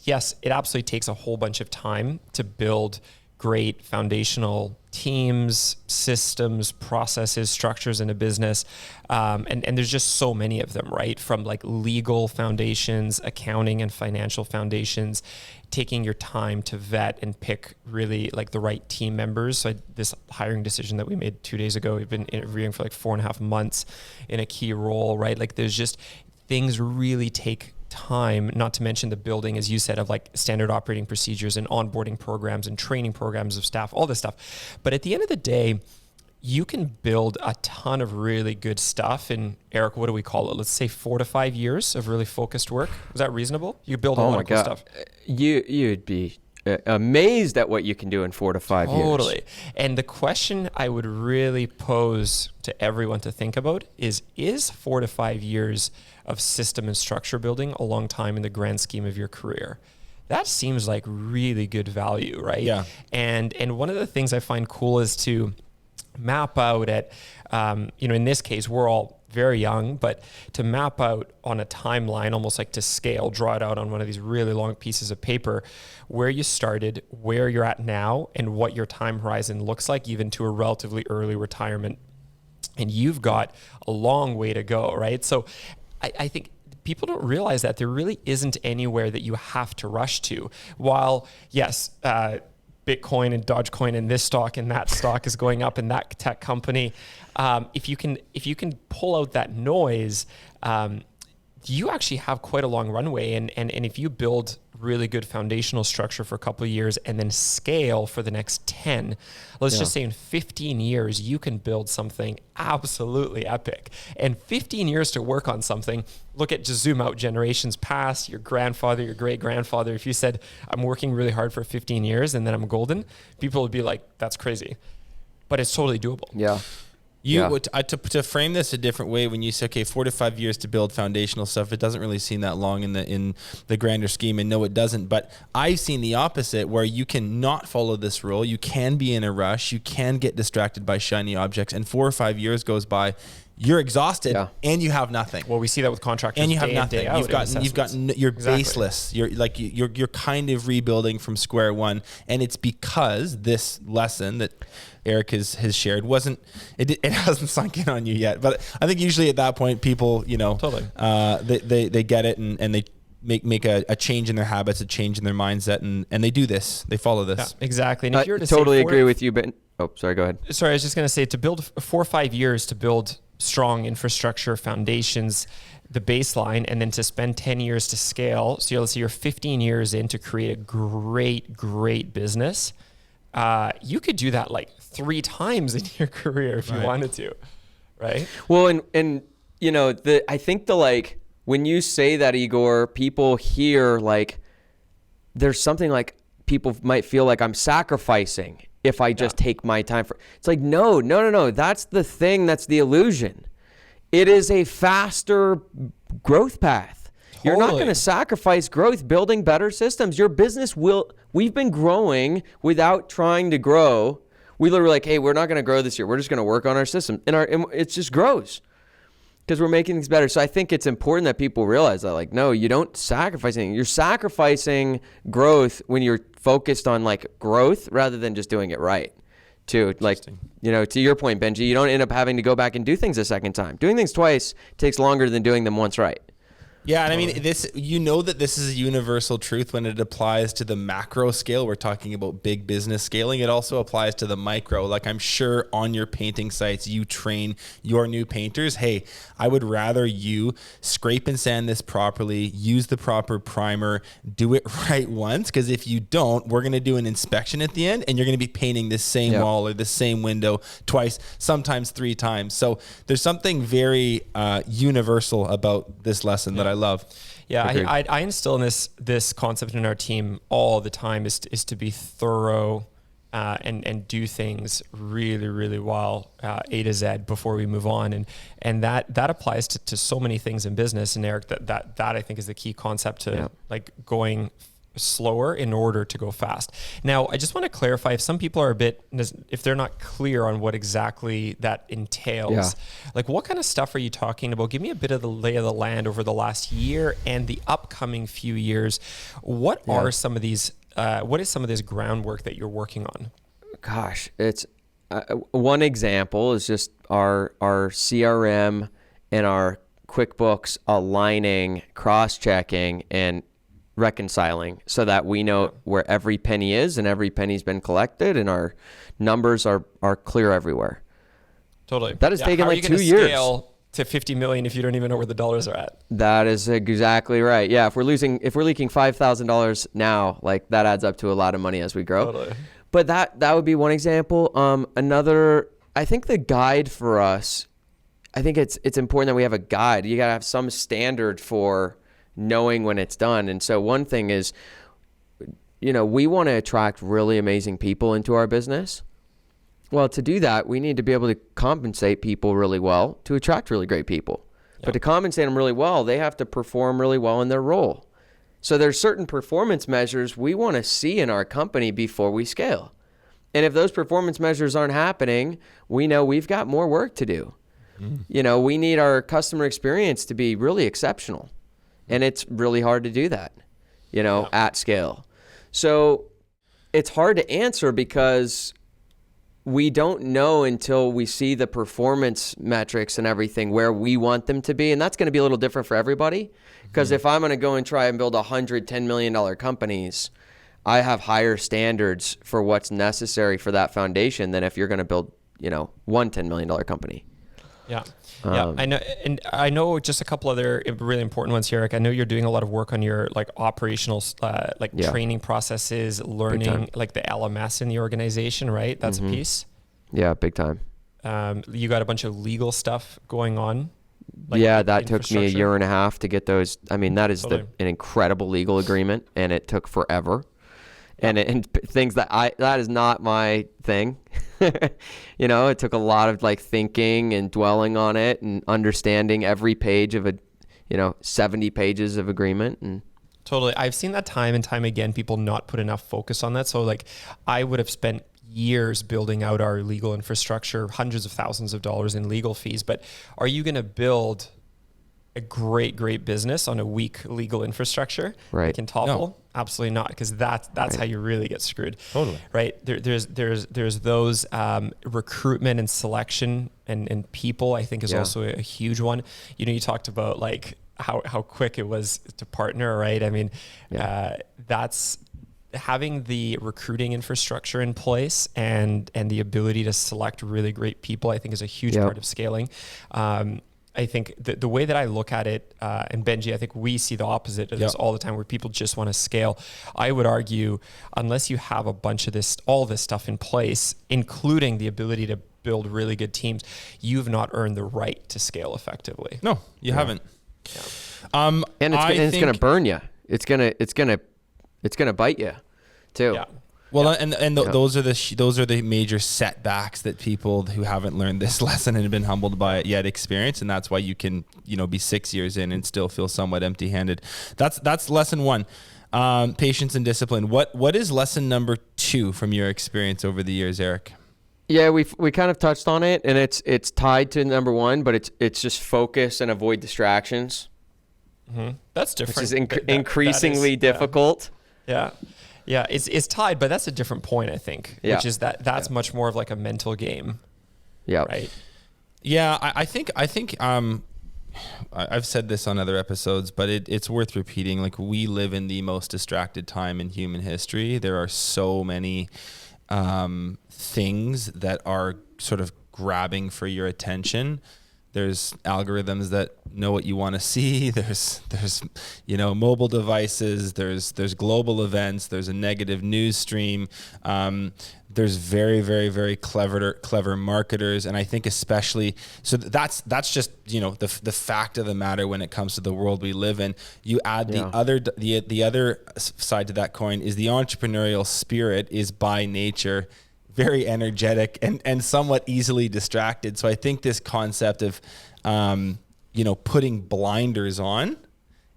absolutely takes a whole bunch of time to build great foundational teams, systems, processes, structures in a business. And there's just so many of them, right? From like legal foundations, accounting and financial foundations, taking your time to vet and pick really like the right team members. So this hiring decision that we made 2 days ago, we've been interviewing for like 4.5 months in a key role, right? Like there's just things really take time, not to mention the building, as you said, of like standard operating procedures and onboarding programs and training programs of staff, all this stuff. But at the end of the day, you can build a ton of really good stuff in, Eric, what do we call it? Let's say 4 to 5 years of really focused work. Is that reasonable? You build a lot of cool stuff. You'd be amazed at what you can do in 4 to 5 years. Totally. And the question I would really pose to everyone to think about is 4 to 5 years of system and structure building a long time in the grand scheme of your career? That seems like really good value, right? Yeah. And one of the things I find cool is to map out at, in this case, we're all very young, but to map out on a timeline, almost like to scale, draw it out on one of these really long pieces of paper, where you started, where you're at now, and what your time horizon looks like, even to a relatively early retirement. And you've got a long way to go, right? So I think people don't realize that there really isn't anywhere that you have to rush to. While, yes, Bitcoin and Dogecoin and this stock and that stock is going up in that tech company. If you can pull out that noise, you actually have quite a long runway. And if you build really good foundational structure for a couple of years and then scale for the next 10, let's just say in 15 years, you can build something absolutely epic. And 15 years to work on something, look at, just zoom out generations past, your grandfather, your great grandfather. If you said, I'm working really hard for 15 years and then I'm golden, people would be like, that's crazy. But it's totally doable. Yeah. To frame this a different way, when you say, okay, 4 to 5 years to build foundational stuff, it doesn't really seem that long in the grander scheme, and no, it doesn't. But I've seen the opposite, where you can not follow this rule. You can be in a rush. You can get distracted by shiny objects, and 4 or 5 years goes by. You're exhausted and you have nothing. Well, we see that with contractors. And you have nothing. You're Exactly. baseless. You're kind of rebuilding from square one, and it's because this lesson that Eric has shared it hasn't sunk in on you yet. But I think usually at that point, people Totally. They get it and they make a change in their habits, a change in their mindset, and they do this. They follow this. Yeah, exactly. And I if you were to totally say agree with you, but sorry, go ahead. Sorry, I was just going to say, to build 4 or 5 years to build strong infrastructure, foundations, the baseline, and then to spend 10 years to scale. So let's say you're 15 years in to create a great business. You could do that like 3 times in your career if you wanted to, right? Well, and I think when you say that, Igor, people hear like there's something like people might feel like I'm sacrificing if I just take my time for. It's like, no. That's the thing. That's the illusion. It is a faster growth path. Totally. You're not going to sacrifice growth building better systems. Your business we've been growing without trying to grow We literally like, hey, we're not going to grow this year. We're just going to work on our system, and it just grows because we're making things better. So I think it's important that people realize that, like, no, you don't sacrifice anything. You're sacrificing growth when you're focused on like growth rather than just doing it right. Too, like, you know, to your point, Benji, you don't end up having to go back and do things a second time. Doing things twice takes longer than doing them once right. Yeah, and I mean, this, you know, that this is a universal truth when it applies to the macro scale. We're talking about big business scaling. It also applies to the micro. Like, I'm sure on your painting sites, you train your new painters, hey, I would rather you scrape and sand this properly, use the proper primer, do it right once, because if you don't, we're going to do an inspection at the end, and you're going to be painting the same wall or the same window twice, sometimes 3 times. So there's something very universal about this lesson that I love. Yeah, I instill in this concept in our team all the time is to be thorough and do things really, really well, A to Z before we move on. And that applies to so many things in business. And Eric, that I think is the key concept to like going slower in order to go fast. Now, I just want to clarify, if some people are if they're not clear on what exactly that entails, like what kind of stuff are you talking about? Give me a bit of the lay of the land over the last year and the upcoming few years. What are some of these, what is some of this groundwork that you're working on? Gosh, it's one example is just our CRM and our QuickBooks aligning, cross-checking, and reconciling so that we know where every penny is and every penny's been collected, and our numbers are clear everywhere. Totally. That has taken like 2 years. Scale to 50 million if you don't even know where the dollars are at. That is exactly right. Yeah, if we're leaking $5,000 now, like that adds up to a lot of money as we grow. Totally. But that would be one example. Another, I think the guide for us, I think it's important that we have a guide. You got to have some standard for knowing when it's done. And so one thing is, you know, we want to attract really amazing people into our business. Well, to do that, we need to be able to compensate people really well to attract really great people. Yep. But to compensate them really well, they have to perform really well in their role. So there's certain performance measures we want to see in our company before we scale. And if those performance measures aren't happening, we know we've got more work to do. You know, we need our customer experience to be really exceptional. And it's really hard to do that, you know, at scale. So it's hard to answer because we don't know until we see the performance metrics and everything where we want them to be. And that's going to be a little different for everybody. Because if I'm going to go and try and build $110 million companies, I have higher standards for what's necessary for that foundation than if you're going to build, you know, one $10 million company. Yeah. Yeah, I know, and I know just a couple other really important ones here. Like, I know you're doing a lot of work on your like operational, training processes, learning like the LMS in the organization, right? That's a piece. Yeah, big time. You got a bunch of legal stuff going on. Like that took me a year and a half to get those. I mean, that is an incredible legal agreement, and it took forever. And things that is not my thing. You know, it took a lot of like thinking and dwelling on it and understanding every page of 70 pages of agreement. And totally. I've seen that time and time again, people not put enough focus on that. So like I would have spent years building out our legal infrastructure, hundreds of thousands of dollars in legal fees. But are you going to build a great business on a weak legal infrastructure that can topple? No. Absolutely not, because that's how you really get screwed. Totally. Right. There's those recruitment and selection and people, I think is also a huge one. You know, you talked about like how quick it was to partner, right? I mean, that's having the recruiting infrastructure in place and the ability to select really great people, I think is a huge part of scaling. I think the way that I look at it, and Benji, I think we see the opposite of this all the time, where people just want to scale. I would argue, unless you have a bunch of all this stuff in place, including the ability to build really good teams, you've not earned the right to scale effectively. No, you haven't. Yeah. And it's going to burn you. It's going to bite you too. Yeah. Well, those are the major setbacks that people who haven't learned this lesson and have been humbled by it yet experience, and that's why you can, be 6 years in and still feel somewhat empty-handed. That's lesson 1, patience and discipline. What is lesson number 2 from your experience over the years, Eric? Yeah, we kind of touched on it, and it's tied to number one, but it's just focus and avoid distractions. That's different. Which is increasingly difficult. Yeah. Yeah, it's tied, but that's a different point, I think, Yeah. which is that's much more of like a mental game. Yeah. Right. Yeah, I think I've said this on other episodes, but it's worth repeating. Like, we live in the most distracted time in human history. There are so many things that are sort of grabbing for your attention. There's algorithms that know what you want to see. There's mobile devices. There's global events. There's a negative news stream. There's very, very, very clever marketers, and I think especially so that's just the fact of the matter when it comes to the world we live in. You add the other side to that coin is the entrepreneurial spirit is by nature very energetic and somewhat easily distracted. So I think this concept of, putting blinders on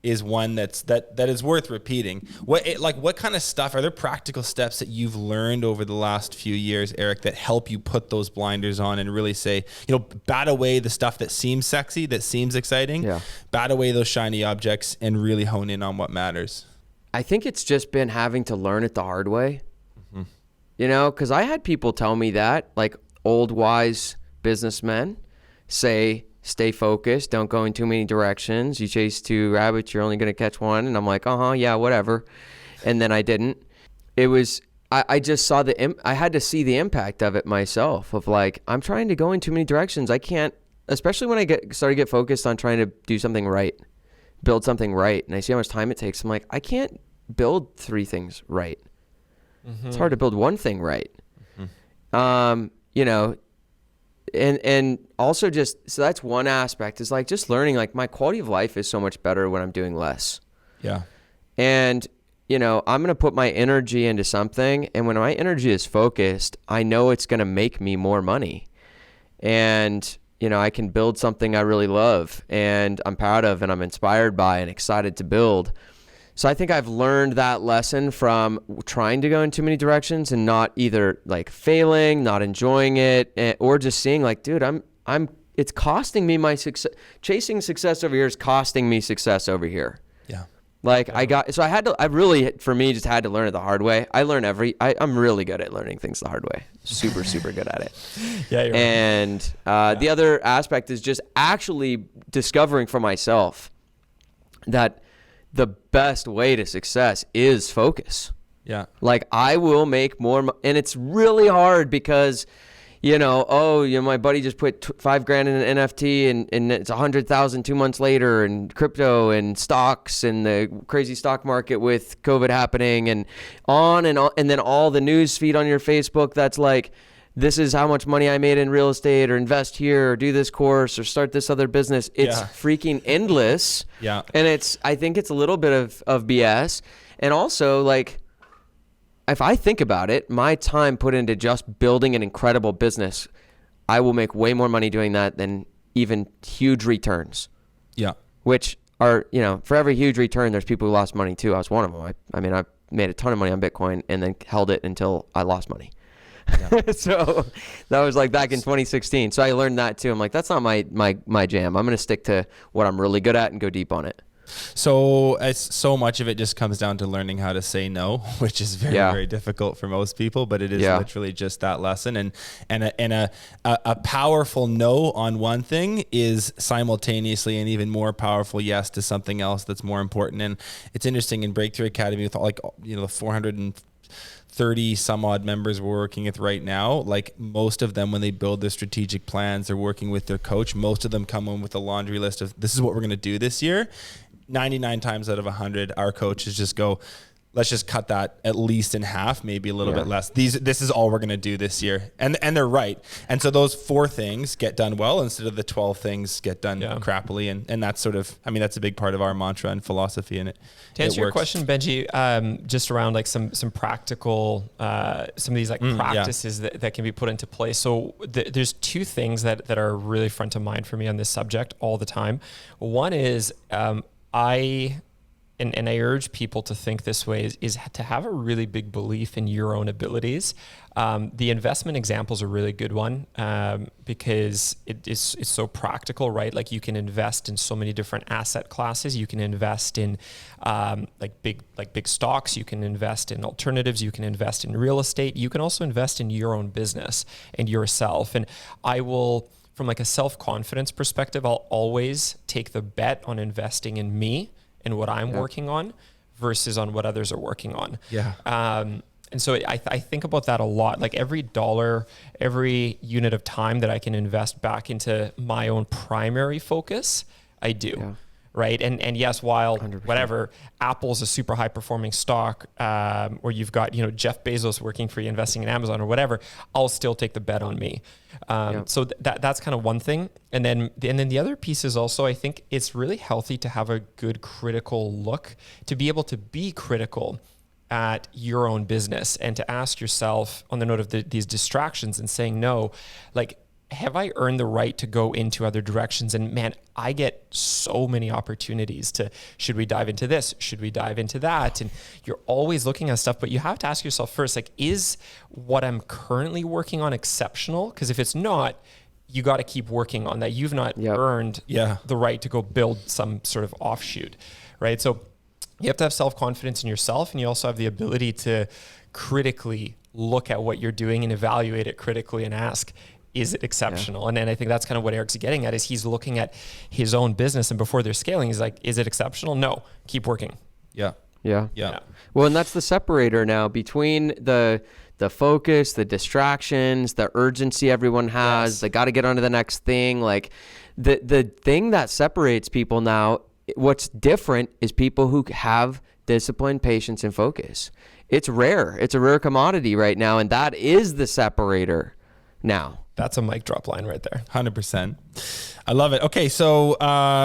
is one that is worth repeating. What kind of stuff, are there practical steps that you've learned over the last few years, Eric, that help you put those blinders on and really say, bat away the stuff that seems sexy, that seems exciting, bat away those shiny objects and really hone in on what matters? I think it's just been having to learn it the hard way. Because I had people tell me that, like old wise businessmen say, stay focused, don't go in too many directions. You chase two rabbits, you're only going to catch one. And I'm like, yeah, whatever. And then I didn't. It was, I just saw I had to see the impact of it myself, of like, I'm trying to go in too many directions. I can't, especially when I started to get focused on trying to do something right, build something right. And I see how much time it takes. I'm like, I can't build 3 things right. It's hard to build one thing right. And also so that's one aspect, is like just learning, like my quality of life is so much better when I'm doing less. Yeah. And, I'm going to put my energy into something. And when my energy is focused, I know it's going to make me more money. And, I can build something I really love and I'm proud of and I'm inspired by and excited to build. So I think I've learned that lesson from trying to go in too many directions and not either like failing, not enjoying it, or just seeing like, dude, it's costing me my success. Chasing success over here is costing me success over here. Yeah. Like I really, for me, just had to learn it the hard way. I'm really good at learning things the hard way. Super, super good at it. Yeah. You're and the other aspect is just actually discovering for myself that the best way to success is focus. Yeah. Like I will make more, and it's really hard because, my buddy just put $5,000 in an NFT and it's 100,000 2 months later, and crypto and stocks and the crazy stock market with COVID happening and on, and then all the news feed on your Facebook that's like, this is how much money I made in real estate, or invest here, or do this course, or start this other business. It's freaking endless. Yeah. And I think it's a little bit of BS. And also, like, if I think about it, my time put into just building an incredible business, I will make way more money doing that than even huge returns. Yeah. Which are, for every huge return, there's people who lost money too. I was one of them. I made a ton of money on Bitcoin and then held it until I lost money. Yeah. So that was like back in 2016. So I learned that too. I'm like, that's not my jam. I'm going to stick to what I'm really good at and go deep on it. So so much of it just comes down to learning how to say no, which is very, very difficult for most people, but it is literally just that lesson. And a powerful no on one thing is simultaneously an even more powerful yes to something else that's more important. And it's interesting in Breakthrough Academy with the 430 some odd members we're working with right now, like most of them, when they build their strategic plans, they're working with their coach. Most of them come in with a laundry list of, this is what we're going to do this year. 99 times out of 100, our coaches just go, let's just cut that at least in half, maybe a little bit less. This is all we're going to do this year. And they're right. And so those 4 things get done well instead of the 12 things get done crappily. And that's sort of, that's a big part of our mantra and philosophy in it. To answer your question, Benji, just around like some practical, some of these like practices that can be put into place. So there's 2 things that are really front of mind for me on this subject all the time. One is, I and I urge people to think this way, is to have a really big belief in your own abilities. The investment example is a really good one because it's so practical, right? Like you can invest in so many different asset classes. You can invest in big stocks. You can invest in alternatives. You can invest in real estate. You can also invest in your own business and yourself. And I will, from like a self-confidence perspective, I'll always take the bet on investing in me and what I'm working on versus on what others are working on. Yeah. And so I think about that a lot. Like every dollar, every unit of time that I can invest back into my own primary focus, I do. Yeah. Right. And yes, while 100%. Whatever, Apple's a super high performing stock, or you've got, Jeff Bezos working for you, investing in Amazon or whatever, I'll still take the bet on me. So that's kind of one thing. And then the other piece is also, I think it's really healthy to have a good critical look, to be able to be critical at your own business and to ask yourself, on the note of these distractions and saying no, like, have I earned the right to go into other directions? And man, I get so many opportunities to, should we dive into this? Should we dive into that? And you're always looking at stuff, but you have to ask yourself first, like, is what I'm currently working on exceptional? Because if it's not, you got to keep working on that. You've not earned the right to go build some sort of offshoot, right? So you have to have self-confidence in yourself, and you also have the ability to critically look at what you're doing and evaluate it critically and ask, is it exceptional? And then I think that's kind of what Eric's getting at, is he's looking at his own business, and before they're scaling, he's like, is it exceptional? No, keep working. Yeah. Well, and that's the separator now between the focus, the distractions, the urgency everyone has. Yes. They got to get on to the next thing. Like the thing that separates people now, what's different is people who have discipline, patience, and focus. It's rare. It's a rare commodity right now, and that is the separator now. That's a mic drop line right there. 100%. I love it. Okay, so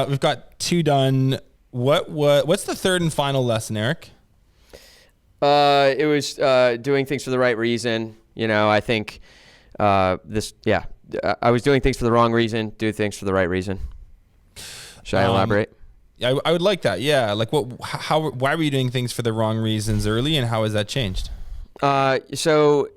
we've got 2 done. What's the third and final lesson, Eric? It was doing things for the right reason. I think I was doing things for the wrong reason, do things for the right reason. Should I elaborate? I would like that. Yeah. Like why were you doing things for the wrong reasons early, and how has that changed? So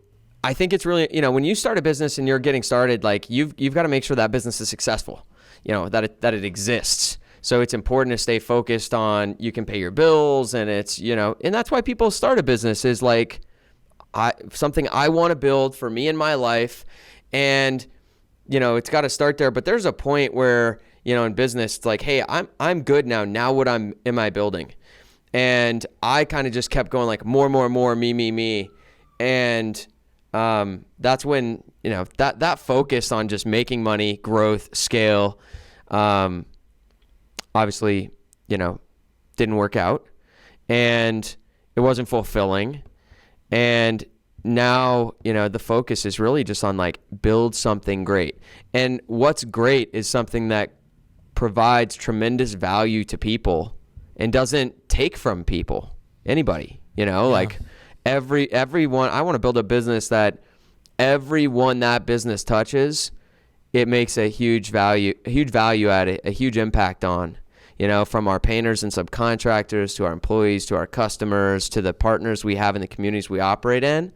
I think it's really, when you start a business and you're getting started, like you've got to make sure that business is successful, that it exists. So it's important to stay focused on, you can pay your bills, and it's, and that's why people start a business, is like something I want to build for me in my life. And, it's got to start there, but there's a point where, in business, it's like, hey, I'm good now. Now what am I building? And I kind of just kept going like more, me. And that's when, that focus on just making money, growth, scale, obviously, didn't work out, and it wasn't fulfilling. And now, the focus is really just on like build something great. And what's great is something that provides tremendous value to people and doesn't take from people, anybody, like everyone. I want to build a business that everyone that business touches, it makes a huge value at it, a huge impact on, from our painters and subcontractors to our employees, to our customers, to the partners we have in the communities we operate in.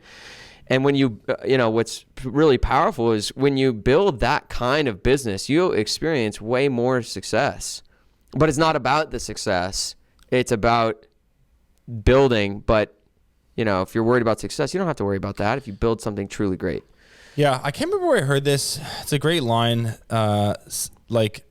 And when you, what's really powerful is when you build that kind of business, you'll experience way more success. But it's not about the success. It's about building. But, if you're worried about success, you don't have to worry about that if you build something truly great. Yeah, I can't remember where I heard this. It's a great line. Like,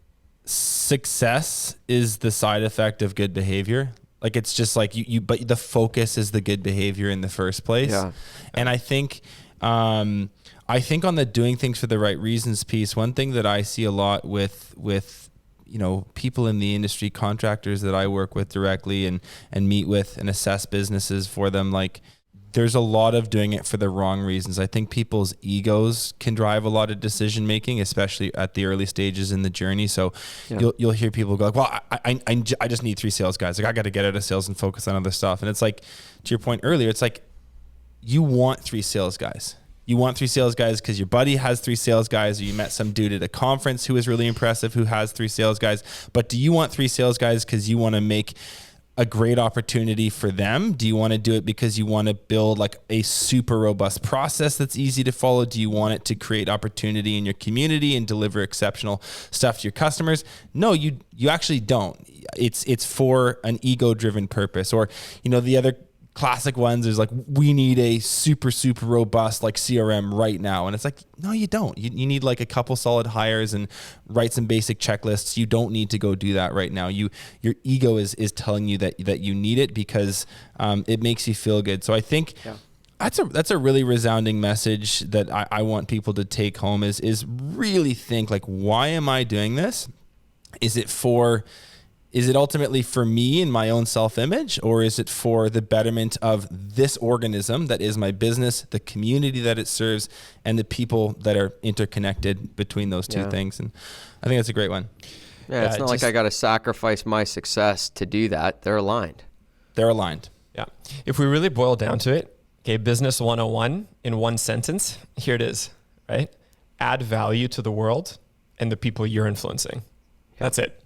success is the side effect of good behavior. Like, it's just like but the focus is the good behavior in the first place. Yeah. And I think on the doing things for the right reasons piece, one thing that I see a lot with people in the industry, contractors that I work with directly and meet with and assess businesses for them, like, there's a lot of doing it for the wrong reasons. I think people's egos can drive a lot of decision making, especially at the early stages in the journey. So you'll hear people go like, well, I just need 3 sales guys. Like, I got to get out of sales and focus on other stuff. And it's like, to your point earlier, it's like, you want 3 sales guys. You want 3 sales guys because your buddy has 3 sales guys, or you met some dude at a conference who is really impressive who has 3 sales guys. But do you want 3 sales guys because you want to make a great opportunity for them? Do you want to do it because you want to build like a super robust process that's easy to follow? Do you want it to create opportunity in your community and deliver exceptional stuff to your customers? No, you actually don't. It's for an ego-driven purpose. Or, the other classic ones is like, we need a super, super robust like CRM right now. And it's like, no, you don't. You need like a couple solid hires and write some basic checklists. You don't need to go do that right now. Your ego is telling you that you need it because it makes you feel good. So I think that's a really resounding message that I want people to take home is really think like, why am I doing this? Is it ultimately for me and my own self-image, or is it for the betterment of this organism that is my business, the community that it serves, and the people that are interconnected between those two things? And I think that's a great one. Yeah, it's not like I got to sacrifice my success to do that. They're aligned. Yeah. If we really boil down to it, okay, business 101 in one sentence, here it is, right? Add value to the world and the people you're influencing. That's it.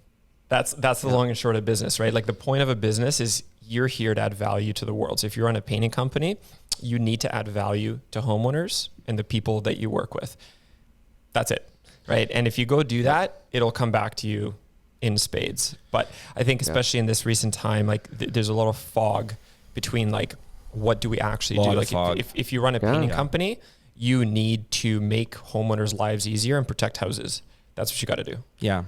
That's the long and short of business, right? Like the point of a business is you're here to add value to the world. So if you're on a painting company, you need to add value to homeowners and the people that you work with. That's it, right? And if you go do that, it'll come back to you in spades. But I think especially in this recent time, like there's a lot of fog between like, what do we actually do? Like if you run a painting company, you need to make homeowners' lives easier and protect houses. That's what you got to do. Yeah.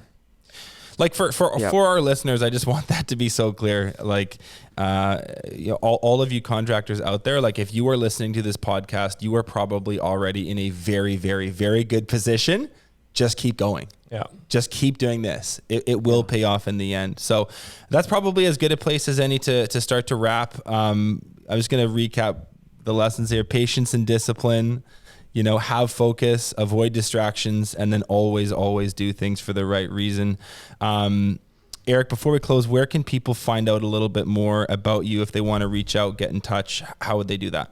Like for our listeners, I just want that to be so clear. Like, all of you contractors out there, like if you are listening to this podcast, you are probably already in a very, very, very good position. Just keep going. Yeah. Just keep doing this. It will pay off in the end. So that's probably as good a place as any to start to wrap. I was going to recap the lessons here: patience and discipline. Have focus, avoid distractions, and then always do things for the right reason. Eric, before we close, where can people find out a little bit more about you if they want to reach out, get in touch? How would they do that?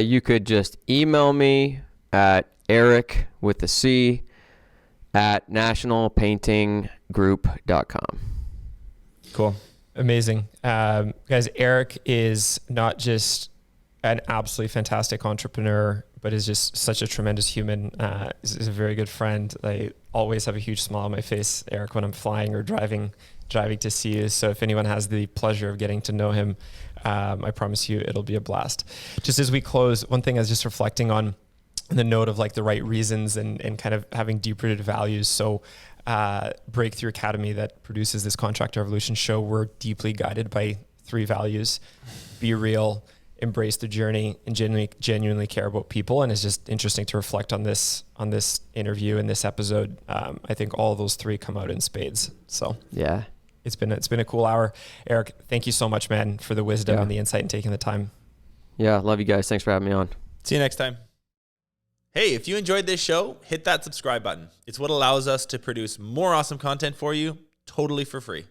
You could just email me at Eric with a C at nationalpaintinggroup.com. Cool. Amazing. Guys, Eric is not just an absolutely fantastic entrepreneur, but is just such a tremendous human. Is a very good friend. I always have a huge smile on my face, Eric, when I'm flying or driving to see you. So if anyone has the pleasure of getting to know him, I promise you it'll be a blast. Just as we close, one thing I was just reflecting on the note of like the right reasons and kind of having deep-rooted values. So Breakthrough Academy that produces this Contractor Evolution show, we're deeply guided by 3 values: be real, embrace the journey, and genuinely care about people. And it's just interesting to reflect on this interview and this episode. I think all of those 3 come out in spades. So yeah, it's been a cool hour. Eric, thank you so much, man, for the wisdom and the insight and taking the time. Yeah, love you guys. Thanks for having me on. See you next time. Hey, if you enjoyed this show, hit that subscribe button. It's what allows us to produce more awesome content for you, totally for free.